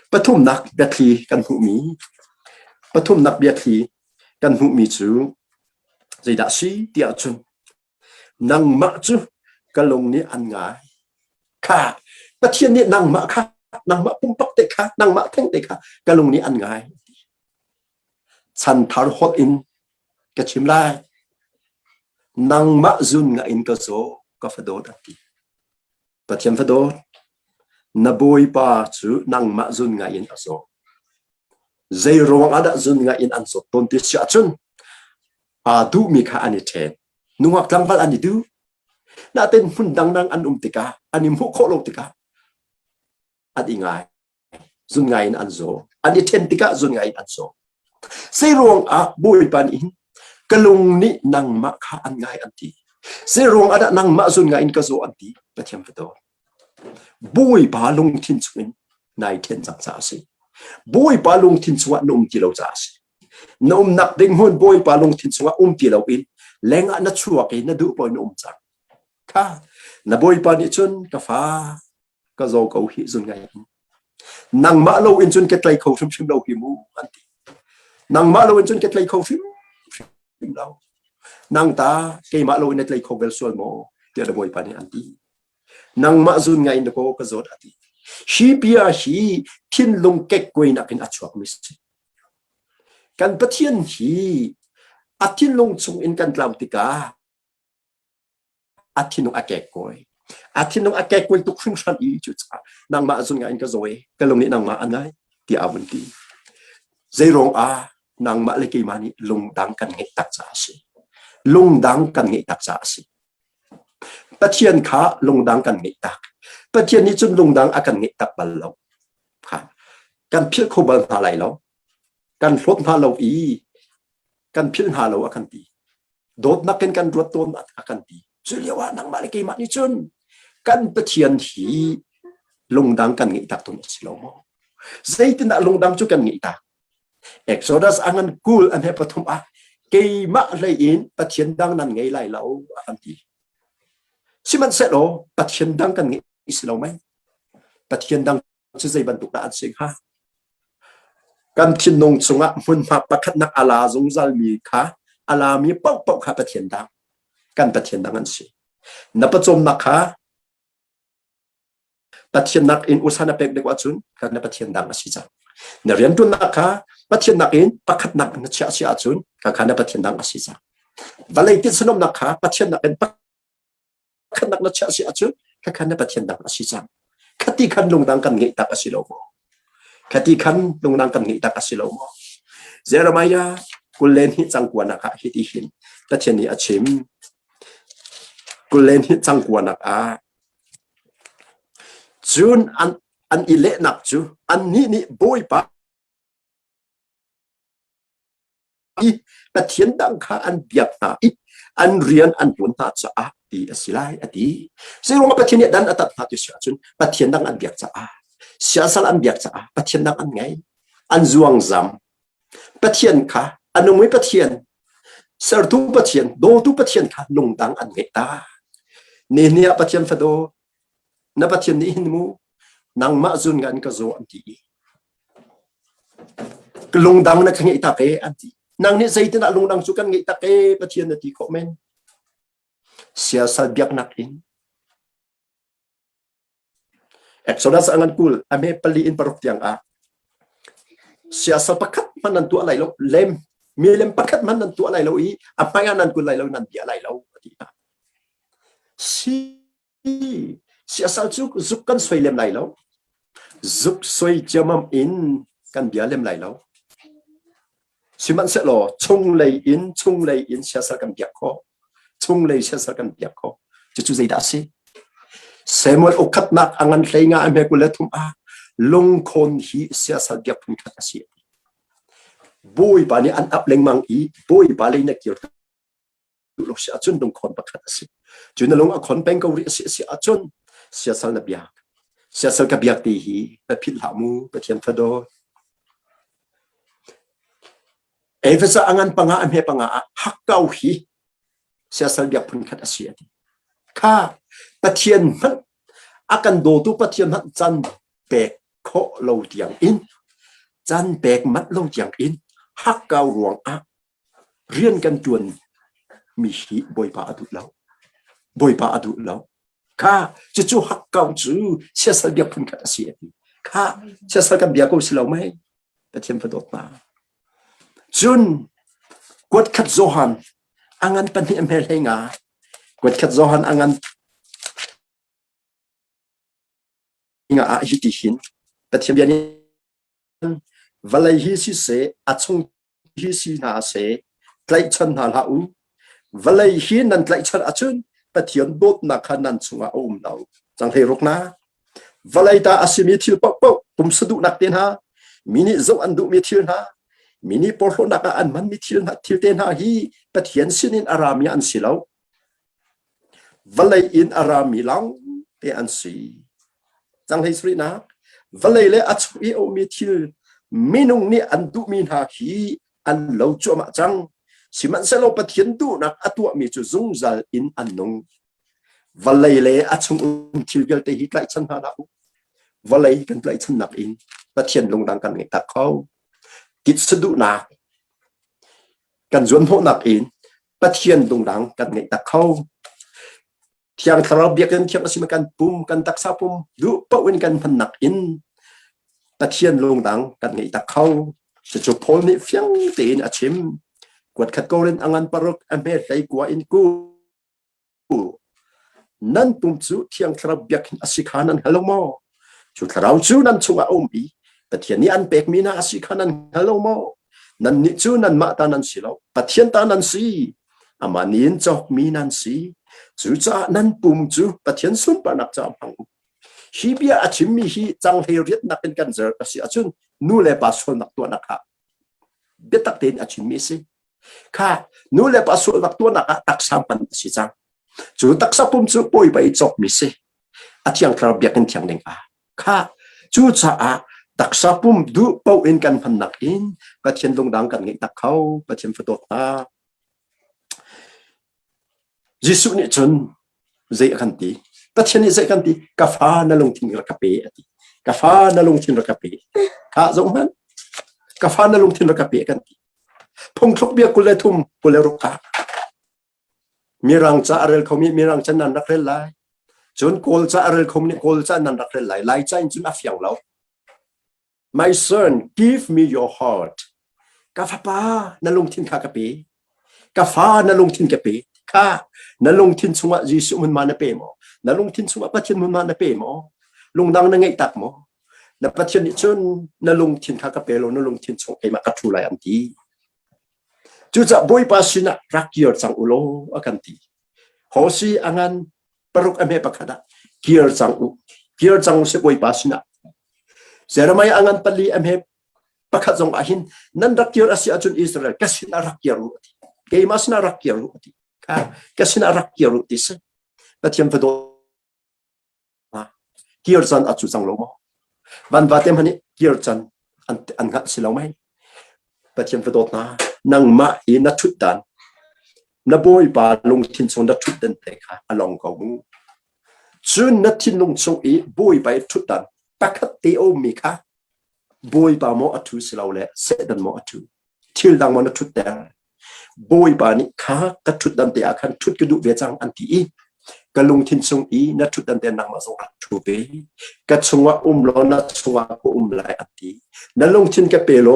Speaker 2: pathum nak biathi kan hu mi pathum nak biathi kan hu mi chu zai da si tia chun nang ma chu kalong ni an ngai kha pathian ni nang ma kha nang ma pum pak te kha nang ma theng te kha kalong ni an ngai chan thar hot in ka chim lai nang ma zun nga in ka zo ka fadot ati pathian fadot na boy pa chu nang ma zun nga in aso zai rong ada zun nga in an so ton ti cha chun a du mi kha ani the nuak tlang bal ani du na ten hun dang nang an tika ani mu kho lo tika ati ngai zun ngai in an zo ani ten tika zun ngai an so sai rong a boy pan in kalung ni nang ma kha an ngai anti sai rong ada nang ma zun ngai in ka zo anti pathiam fadot boy pa lung thin chuin nai ten chak cha si boy pa lung thin chuwa num ti lo cha si num nak ding hun boy pa lung thin chuwa ti lo in lenga na chuwa ke na du po num cha kha na boy pa ni chun ka fa ka zo ko hi zun ngai nang ma lo in chun ke tlai kho shum shum lo hi mu anti nang ma lo in chun ke tlai kho shum lo nang ta ke ma lo in tlai kho vel sol mo te da boy pa ni anti nang ma zun ngai in ko ka zot ati shi pia hi thin lung kek koi na kin achuak mis kan pathian hi athin lung chung in kan tlau tika athin lung akek koi athin lung akek koi tu khung san i chu cha nang ma zun ngai in ka zoe ka lung ni nang ma anai ti avun ti zai rong a nang ma le ki mani lung dang kan ngai tak cha si lung dang kan ngai tak cha si pathian kha lung dang kan ngai tak pathian ni chun lung dang akan ngai tak bal lo kha kan phil kho bal ta lai lo kan flot ha lo i kan phil ha lo akan ti dot nak kan ruat ton akan ti chuliwa nang ma le ki mani chun กันปะเทียนหีลงดังกันงี้ตักตุนสิโลโมใจตินะลงดังจุกันงี้ตักเอ็กโซดัสอันนั้นกูลอันเฮปทุมอะเกยมะเลยอินปะเทียนดังนั้นไงไล่เราอันที่สิมันเสร็จโอปะเทียนดังกันงี้สิโลไหมปะเทียนดังจะใจบรรทุกนะอันสิงฮะกันทินนงสุงะมุนมาปะคัดนักอาลาจงจัลมีค่ะอาลามีปอกปอกค่ะปะเทียนดังกันปะเทียนดังอันสินับประจมนักค่ะปะเทียนนักอินอุสานะเป็กเด็กว่าจุนกันนับปะเทียนดังอาศิจังเนเรียนตุนนักค่ะปะเทียนนักอินปะคัดนักนัชยาศิอาจุนกันนับปะเทียนดังอาศิจังวันเลยติดสนมนักค่ะปะเทียนนักอินปะคัดนักนัชยาศิอาจุนกันนับปะเทียนดังอาศิจังคติขันลงดังกันงี้ตักอาศิโลโมคติขันลงดังกันงี้ตักอาศิโลโมเจรมายากุเลนฮิจังกวนักฮิติหินปะเทียนนี้อาชิมกุเลนฮิจังกวนักจุนอันอิเลนักจูอันนี้บอยปะอีปะเทียนดังค่ะอันเบียกนาอีอันเรียนอันบุญนาจะดีสิไลอดีซึ่งลงมาปะเทียนเนี่ยดันอัตตาตุเสียจุนปะเทียนดังอันเบียกจะเสียสละอันเบียกจะปะเทียนดังอันไงอันจวงจำปะเทียนค่ะอันนุ่มปะเทียนเสร์ตุปะเทียนโดตุปะเทียนค่ะลงดังอันเงตาเนี่ยปะเทียนฟะโดนับปะเทียนนี้หินมูนางมาจุนกันก็โซอันที่กลงดังนักเงตาเกอันที่นางนี่ใจตินะลงดังสุกันเงตาเกปะเทียนที่คอมเมนเสียสัลเบียกนักอินเอ็กโซดัสอันกูลอเมปลีอินปรกยังเสียสัลปักขัดมันนั่นตัวอะไรแล้วเล่มมีเล่มปักขัดมันนั่นตัวอะไรแล้วapa yang nanกูไล่แล้วนั่นเดียอะไรแล้วsi asal zuk kan soi lem lai lo zuk soi jamam in kan bia lem lai lo si man se lo chung lei in si asal kan bia ko chung lei si asal kan bia ko chu zai da si semol okat nak angan hlei nga ame ku le thum long khon hi si asal bia pun khat si boy ba ni an up leng mang boy ba le na kir lu si achun dong khon pa khat si chu na long a khon peng ko ri si achun siasal na biak siasal ka biak ti hi na phit hamu pathian phado evesa angan panga amhe panga hakkau hi siasal biak phun khat asia ti kha pathian man akan do tu pathian han chan pek kho lo tiang in chan pek mat lo tiang in hakkau ruang rian kan tuan mi hi boy pa adu loค่ะจู่ๆหักเก่าจู่เสียสละเบียกพุ่นกันเสียดีค่ะเสียสละกันเบียกก็สิเราไม่แต่เทียมประดดมาจุนกวดขัดโซฮันอังันปันนี่เมลให้งากวดขัดโซฮันอังันงาฮิติหินแต่เทียมยันวันเลยฮิสิเสอัชงฮิสินาเสไกลชันหาลาอูวันเลยฮินันไกลชันอัชุนปะเทียนบดนักขันนันสุงอาอุมเราจังเทรุกนะวลัยตาอาศิมิทิลปอกปอกตุมสะดุนักเตนฮามินิโซอันดุมิทิลฮามินิปอร์โลนักอันมันมิทิลนักทิลเตนฮาฮีปะเทียนสินินอารามีอันสิเราวลัยอินอารามีลังเตอันสีจังเทสรินะวลัยเลอัจฉริโอมิทิลมินุงนี่อันดุมินฮาฮีอันเราจัวมาจังสิมันเสลปะเทียนดูนักอตัวมีจุจงจัลอินอันนงวันเลยเลยอัชงทิลเกลเตหิไกลชันหาดาววันเลยกันไกลชันนักอินปะเทียนลงดังกันไงตะเขากิจสะดุนักกันจวนโหนักอินปะเทียนลงดังกันไงตะเขาเที่ยงทาราเบียกันเที่ยงสิมกันปุ่มกันตักซาปุ่มดูปะเวนกันพันนักอินปะเทียนลงดังกันไงตะเขาจะจบพอนี่เฟียงเตนอาชิมกวดขัดโกเรนอังันปรกอเมริกว่าอินกูนั่นตุ่มจูเที่ยงคราบยักษ์อาศิขานันฮัลโหลโมจุดเราจูนั่นชงอาอมบีแต่เทียนนี้อันเป็กมีนาอาศิขานันฮัลโหลโมนั่นนิจูนั่นมาตานันสิเราปะเทียนตานันสีอามานินจอกมีนันสีจูจ้านั่นปุ่มจูปะเทียนสุนปานักจามพังฮีเบียอาชิมมีฮีจังเฮริตนักเป็นกันเจออาศิอาจุนนู่เลปัสโซนักตัวนักhaเบตักเตนอาชิมมีสิค่ะนู่นเลยปัสสาวะตัวนักตักสามปันสิจังจู่ตักสับปุ่มจู่ป่วยไปจบมิสิ อาเทียงคราบเบียกันเทียงเด้งค่ะจูจ่าตักซาปุ่มดูเป้าอินกันพันนักอินกระเทียนลงดังกันไงตักเขากระเทียนฟดตายิสุนี่จนเจกันตีกระเทียนนี่เจกันตีกาฟ้านั่งลงทิ้งรักเปะกาฟ้านั่งลงทิ้งรักเปะข้าจงมันกาฟ้านั่งลงทิ้งรักเปะกันตีพงทุกเบียกุเลทุมกุเลรุกามีรังจ่าเรลเขามีรังจันนันรักเรลไลจนโกลจ่าเรลเขามีโกลจ่านันรักเรลไลไลจ่าจนอัฟยังเรา My son give me your heart กาฟ้าป้านั่งลงทิ้งข้ากะเปะกาฟ้านั่งลงทิ้งกะเปะข้านั่งลงทิ้งสวะยิสุมันมาเนเปมอนั่งลงทิ้งสวะปัจจุบันมาเนเปมอลงดังนั่งไงตักมอนั่งปัจจุบันจนนั่งลงทิ้งข้ากะเปโลนั่งลงทิ้งสวะไอ้มากัดทุไลอันทีจูจะบอยภาษณะรักเกียรสังอุโลอากันทีโฮซีอังันปรุกอเมปะขดาเกียรสังอุเสบอยภาษณะเสรมัยอังันปลีอเมปะขดจงอาหินนั่นรักเกียรอาศัยจุนอิสราเอลกัสินารักเกียรรุติเกมาสนารักเกียรรุติค่ะกัสินารักเกียรรุติเสแต่เทียมฟดเกียรจันอาจุจังโลมวันวาเต็มฮันนี่เกียรจันอันกัสิลาไม่แต่เทียมฟดนะนังมาอินัทุดันนับอยปาลงทินทรงนัทุดันเตค่ะอลองกงูจุนนัทินลงทรงอีบอยไปทุดันปักตีโอมีค่ะบอยปาโมอัตุสิลาวเล่เสดันโมอัตุทิลดังมันนัทุดเตบอยปานี่ค่ะกัทุดันเตอาคันทุดกระดูเวจังอันที่กลงทินทรงอีนัทุดันเตนังมาทรงอัตุเปกัทรงว่าลอนัทรงว่าก็ไลอันที่นั่นลงทินกะเปโล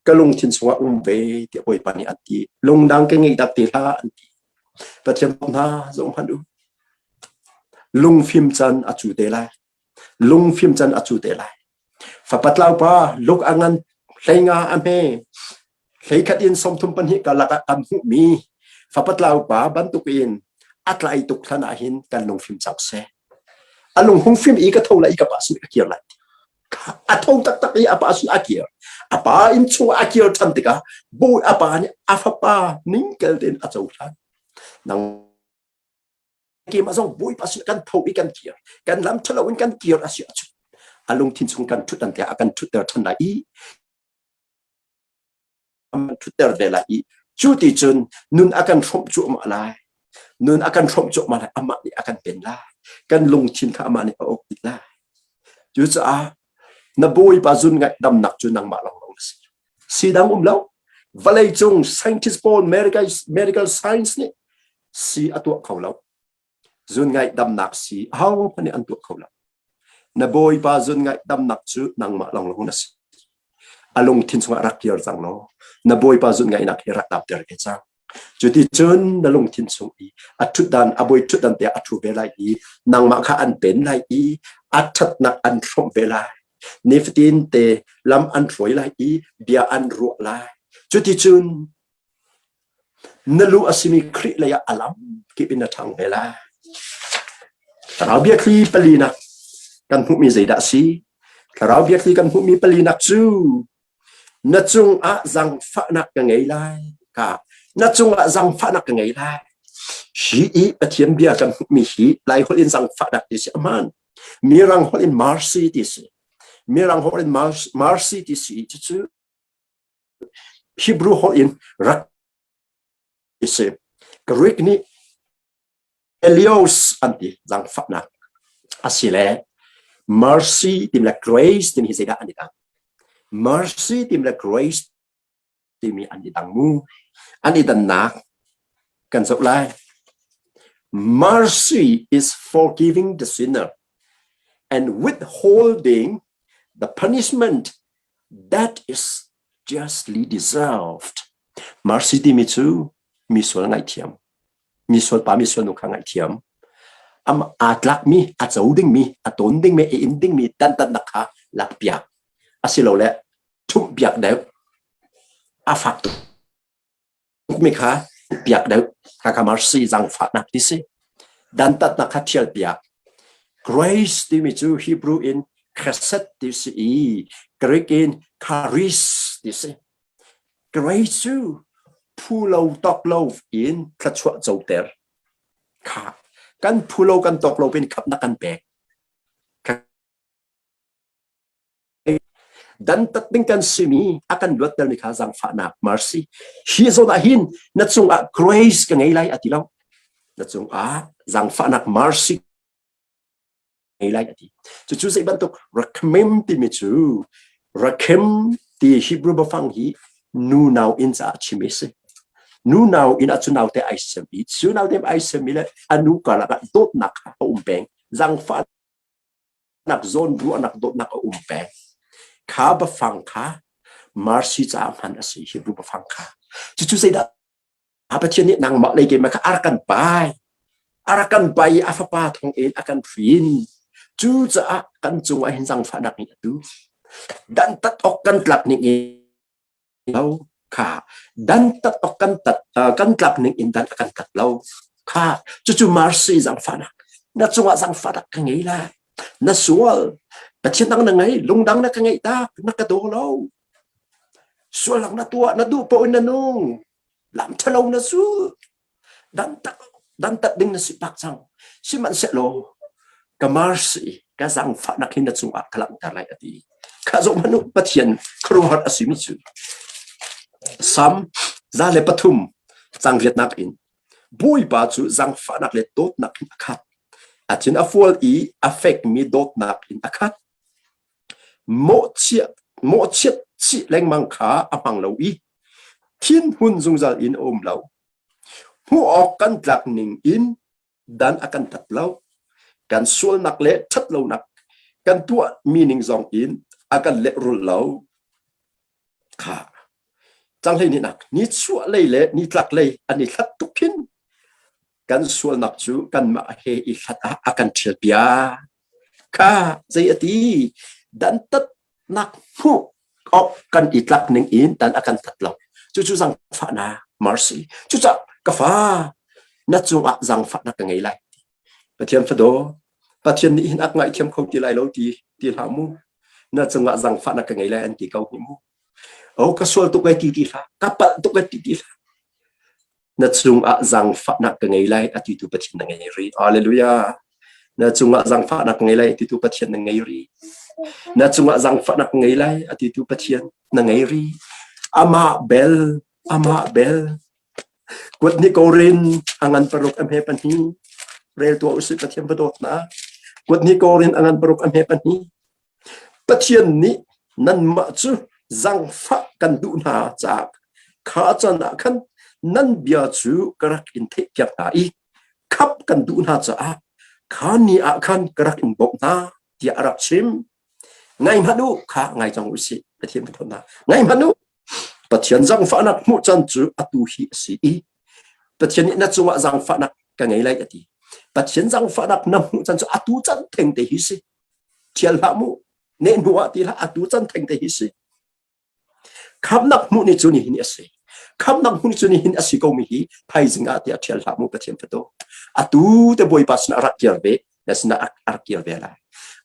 Speaker 2: กลงทินสวะเวที่บอยปานีอันที่ลงดังกันไงดักตีลาอันที่ปัจจุบันน่าสงพันดูลุงฟิมจันอจูเตลัยลุงฟิมจันอจูเตลัยฝาปัตลาวป้าลูกอังันใช้งาอเมใช้ขัดอินสมทุมปัญหิกาลักอันหุมีฝาปัตลาวป้าบันตุกินอัตไลตุกธนาหินกันลุงฟิมจักเซอันลุงหงฟิมอีกเท่าไรอีกป้าสุดเกียร์ไรอัตองตักอีอาป้าสุดเกียร์apa incu akir cantika bu apa ni apa ningkel den acaulan nang ki masong bui pasun kan thau ikan kier kan lam thalawin kan kier asi achu alung tin sung kan thutan te akan thuter thana I am thuter de la I chu ti chun nun akan thom chu ma lai nun akan thom chu ma lai ama ni akan pen lai kan lung chin kha ama ni ok lai chu cha na bui pa zun ngai dam nak chu nang ma long si dang lo valai chung scientist born medical science ni si atu khau lo zun ngai dam nak si how pani an tu khau lo na bui pa zun ngai dam nak chu nang ma long na si along tin chung rak yer jang lo na bui pa zun ngai nak rak dap ter ke chang chu ti chun na long tin chung I athu dan aboi thu dan te athu ve lai I nang ma kha an pen lai I athat nak an thom ve lai niftin te lam an roi lai I bia an ru lai chu ti chun nalu asimi khri la ya alam ki bin na thang vela tarau bia khi palina kan hu mi zaida si tarau bia khi kan hu mi palina chu na chung a zang fa nak ka ngai lai ka na chung a zang fa nak ka ngai lai hi I pathiam bia kan hu mi hi lai hol in zang fa nak ti si aman mirang hol in mercy ti si mirang hol in mercy ti si chu Hebrew hol in rak ise Greek ni Elios anti zang fatna asile mercy tim la grace tim hisida anita mercy tim la grace tim mi anitang mu anitan na kan so lai mercy is forgiving the sinner and withholding the punishment that is justly deserved mercy ti mi chu mi sol ngai thiam mi sol pa mi sol nu kha ngai thiam am atlak mi achau ding mi aton ding me in ding mi tan tan nakha lak pia asilo le thum piak de afak tu mi kha piak de kha mercy jang fa nak ti se dan tat nakha thial pia grace ti mi chu Hebrew in chesed ti se Greek in charis ti se grace chu pulau tok lo in kachwa zoter kha kan pulau kan tok lo bin khap na kan pek dan tat ding kan simi akan duat dal ni kha zang fa nak mercy hi zo na hin na chung a grace ka ngai lai atilaw na chung a zang fa nak mercy ngai lai ati chu sei ban tok rakhmem ti mi chu rakhem ti Hebrew ba phang hi nu now in za chimise nu now in a chu now te ai sem i chu now dem ai sem le anu ka la dot nak ha umpeng zang fa nak zon du anak dot nak umpeng kha ba phang kha mercy cha man asi Hebrew ba phang kha chu sei da apa chen ni nang ma le ke ma kha arakan bai afa pa thong en akan fin chu cha kan chung a hin zang fa nak ni tu dan tat ok kan tlak ni lau kha dan tat ok kan tlak ni in dan akan tat lau kha chu mercy zang fa nak na chung a zang fa nak ka ngai la na sual ta chen nang ngai lung dang na ka ngai ta na ka do lau sual lang na tua na du po na nung lam thalo na su dan tat ding na si pak sang si man se lo ka mercy ka zang fa nak hin na chung a kalang ta lai ati kha zo manu pathian khruhat asimi chu sam za le pathum chang viet nak in bui ba chu zang fa nak le tot nak in akhat achin a fual i affect mi dot nak in akhat mo chiat chi leng mang kha apang lo i thin hun zung zal in om lo hu ok kan tlak ning in dan akan tat lo kan sul nak le that lo nak kan tua meaning zong in akan le rul lo kha chang hei ni nak ni chu le ni tlak le ani that tukin kan sul nak chu kan ma he i that akan thil pia kha zai ati dan tat nak hu ok kan i tlak ning in dan akan tat lo chu zang fa na mercy chu cha ka fa na chu a zang fa na ka ngai lai pathian fa do pathian ni hin ak ngai thiam khom ti lai lo ti la mu na chu a zang fa na ka ngai lai an ti kau ni mu o ka sol tu kai ti fa ka pa tu kai ti fa na chu a zang fa na ka ngai lai ati tu pathian na ngai ri hallelujah na chu a zang fa na ka ngai lai ati tu pathian na ngai ri na chu a zang fa na ka ngai lai ati tu pathian na ngai ri ama bel quật ni korin angan parok am he pan hi rel to usip pathian badot na quật ni korin angan parok am he pan hi pathian ni nan ma chu zang fa kan du na cha kha chan a khan nan bia chu karak in the kya ta i khap kan du na cha kha ni a khan karak in bok na ti arak chim ngai manu kha ngai jong usi pathian badot na ngai manu pathian zang fa nak mu chan chu atu hi si i pathian ni na chu zang fa nak ka ngai lai ati pathian zang fa nak na mu chan chu atu chan theng te hi si thial la mu ne nuwa ti la atu chan theng te hi si kham nak mu ni chu ni hin ase kham nak mu ni chu ni hin asi ko mi hi phai zinga ti thial la mu pathian phato atu te boy pas na rak kiar be nasna ar kiar be la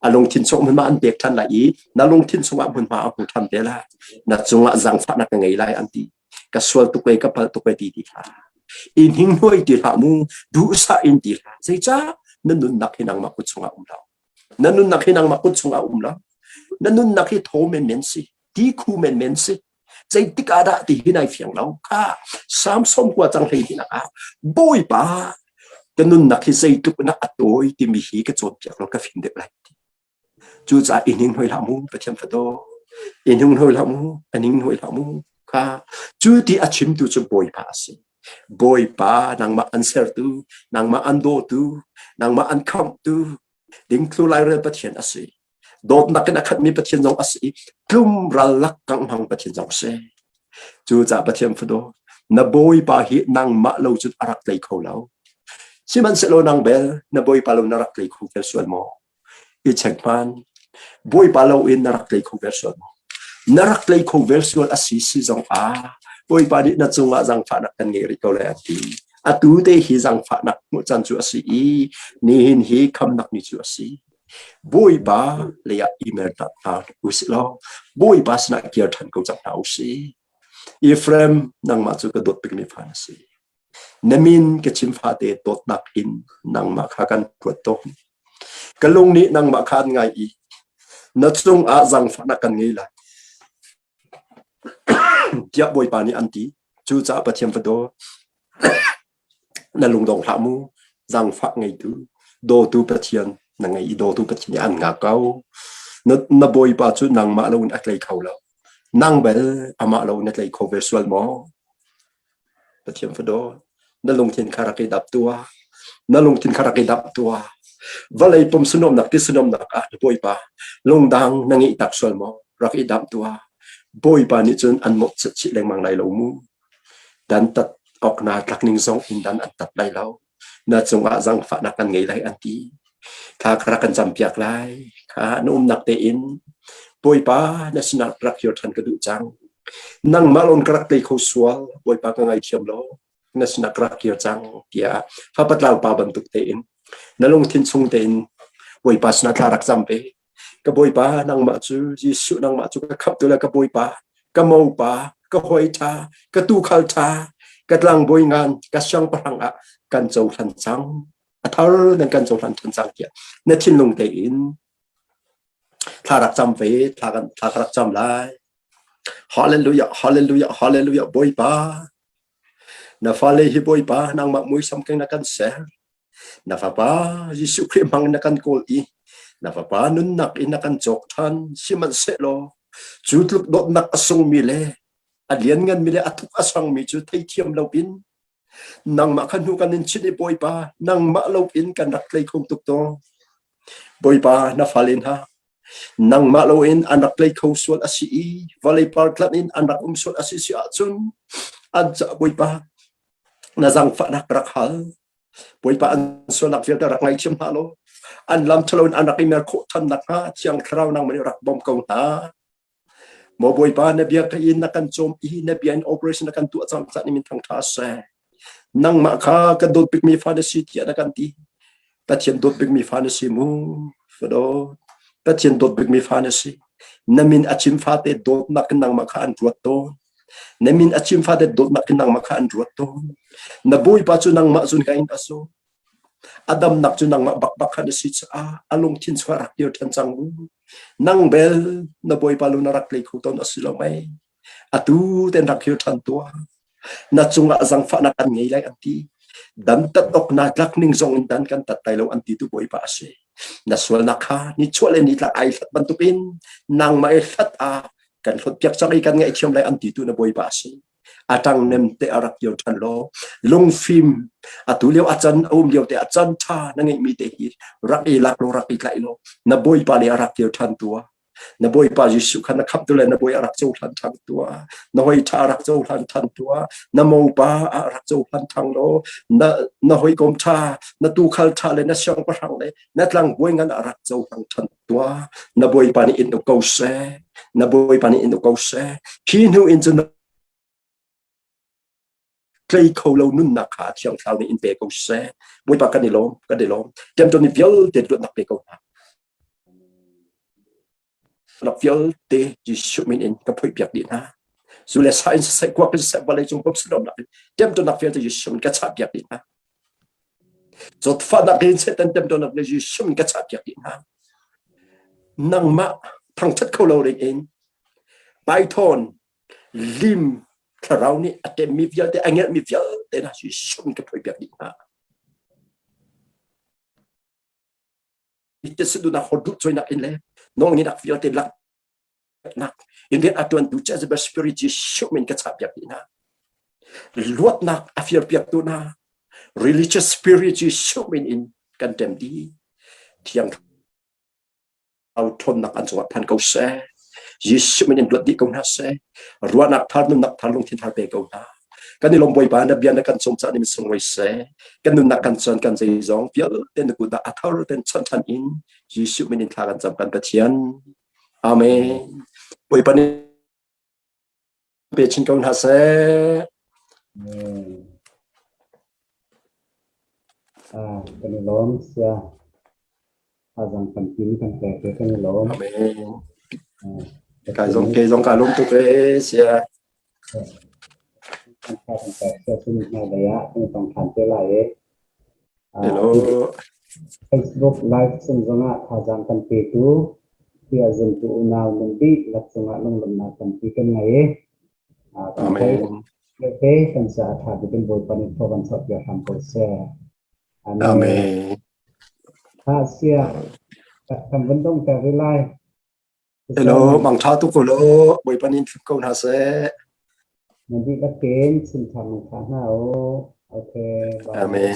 Speaker 2: along tin so man ma an bek than la i na long tin so man ma hu tham be la na chunga zang fa na ka ngai lai anti ka swal tu kai ka pal tu kai ti ha in hing hoi ti ha mu du sa in ti ha sei cha nanun nak hinang ma ku chunga umla nanun nak hinang ma ku chunga umla nanun nak hi tho men men si ti khu men si sei ti ka da ti hinai fiang lau kha sam som kwa chang hei ti na ka boy pa kanun nak hi sei tu na atoi ti mi hi ka chot pyak lo ka fin de lai chu cha in hing hoi la mu pathian pha do in hing hoi la mu aning hoi la mu kha chu ti achim tu chu boy pa si boy pa nang ma answer tu nang ma ando tu nang ma an kham tu ding thu lai re pathian asi dot nak na khat mi pathian jong asi tlum ral lak kang hang pathian jong se chu cha pathian pha do na boy pa hi nang ma lo chu arak lai kho lo siman se lo nang bel na boy pa lo narak lai khu vel suan mo i chek man boy pa lo in narak lai khu vel suan mo narak lai khu vel suan asi si jong boy pa di na chunga jang fa na kan nge ri ko le ati atu te hi jang fa nak mu chan chu asi ni hin hi kham nak ni chu asi boy pa le ya email ta usilo boy pa sna kier than ko chang na usi Ephraim nang ma chu ka dot pik mi phan si namin ke chim pha te dot nak in nang ma kha kan put to kalung ni nang ma khan ngai i na chung a jang fa na kan ngai la tia boy pa ni anti chu cha pathiam pado na lung dong mu giang phak ngai tu do tu pathian na ngai do tu pathian an nga kau na boy pa chu nang ma lo un aklai khau lo nang bel ama lo na tlai kho visual mo pathiam pado na lung thin kharaki dap tua na lung thin kharaki dap tua valai pom sunom nak ti sunom nak a boy pa lung dang nangi tak sol mo rak i dap tua boy pa ni chun an mo chi leng mang lai lo mu dan tat ok na tak ning song in dan an tat lai lo na chung a jang fa na kan ngei lai an ti kha khra kan cham piak lai kha num nak te in boy pa na sna rak yor than ka du chang nang malon krak te kho sual boy pa ka ngai chiam lo na sna krak yor chang tia fa pat lau pa ban tuk te in na long thin chung te in boy pa sna thla rak cham pe ka boy pa nang ma chu jisu nang ma chu ka khap tu la ka boy pa ka mau pa ka hoi tha ka tu khal tha ka tlang boy ngan ka sang parang a kan chau than chang a thar nan kan chau than chang kia na thin long te in thla rak cham pe thla rak cham lai hallelujah hallelujah hallelujah boy pa na fale hi boy pa nang ma mui sam keng na kan se na fa pa jisu kri mang na kan kol i na fa pa nun nak in na kan chok than siman se lo chutluk dot nak asung mi le alian ngan mi le atuk asang mi chu thei thiam lo pin nang ma khan hu kan in chini boy pa nang ma lo pin kan rak lei khong tuk to boy pa na falin ha nang ma lo in anak lei kho sual asi i valei par klan in anak sual asi si achun an cha boy pa na jang fa nak rak hal boy pa an so nak fiel rak ngai chim halo an lam thlon anak i mer kho than nak ha chiang khrau nang mani rak bom kong ta mo boy pa na bia ka in na kan chom i na bia in operation na kan tu chang cha ni min thang tha se nang ma kha ka dot pik mi fa na si tia na kan ti ta chen dot pik mi fa na si mu fado ta chen dot pik mi fa na si na min achim fa te dot nak nang ma kha an ruat to na min achim fa te dot nak nang ma kha an ruat to na boy pa chu nang ma chun ka in aso adam nak chu nang ma bak bak kha na si cha along thin chwa rak tir than chang mu nang bel na boy pa lu na rak lei khu ton asilo mai atu ten rak tir than tua na chunga jang fa na kan ngei lai anti dan tat ok na tlak ning zong in dan kan tat tai lo anti tu boy pa ase na swal na kha ni chwale ni tla ai fat ban tu pin nang mai fat a kan thot piak chang i kan ngai chiam lai anti tu na boy pa ase atang nem te arak yo than lo lung phim atu leo achan leo te achan tha na ngai mi te hi rak i lak lo rak i klai lo na boy pa le arak yo than tua na boy pa jisu khana khap tu le na boy arak chau than thang tua na hoi tha arak chau than tua na mo pa arak chau than thang lo na hoi kom tha na tu khal tha le na syang pa hang le na tlang boy ngan arak chau than tua na boy pa ni in no ko se na boy pa ni in no ko se khi nu in chu klei khâu lâu nun na kha thiang thau ni in pe ko se boy pa kan ni lom kem to ni viol te tu nak pe ko nak viol te jisu min in ka phoi piak di na zule science sai kwa ka sa balai chung pop snom na kem to nak viol te jisu min ka cha piak di na zot fa na rin se tan kem to nak le jisu min ka cha piak di na nang ma thang chat khâu lâu ring in python lim kharau ni atem mi viol te angel mi viol te na jisu min ka phoi piak di na ite sedu na hodu choi na in le nong ni nak viol te lak nak in get atuan tu cha ba spirit jisu min ka cha piak di na luat nak afir piak tu na religious spirit jisu min in kan tem di thiang au thon nak an chwa phan ko se jisu min in luat di ko na se ruat nak thar nu nak thar long thin thar pe ko na kan ni lom boy ba na bian na kan som cha ni song wai se kan nu nak kan son kan sei zong pial ten ku da athar ten chan chan in jisu min in thar kan cham kan pa thian amen boy pa ni pe chin ko na se
Speaker 1: kan ni lom sia azang kan tin kan te kan ni lom
Speaker 2: amen cái dòng cả lông tục ấy sẽ
Speaker 1: kan ta kan te sia sun na da ya ni tong than te lai
Speaker 2: hello
Speaker 1: Facebook live sun zonga azang kan pe tu pia zun tu now mun di lak sunga long lom na kan pi kan ngai còn thấy
Speaker 2: Amen.
Speaker 1: cái phần xã thả thì bên bồi phần info văn sọt giờ làm cầu xe anh
Speaker 2: Amen.
Speaker 1: Asia thầm vấn đông cả với lai
Speaker 2: Hello, bằng thao tu cô lô, bồi panin câu na se.
Speaker 1: mình đi bắt kiến xin thầm thả nào ok bye
Speaker 2: Amen.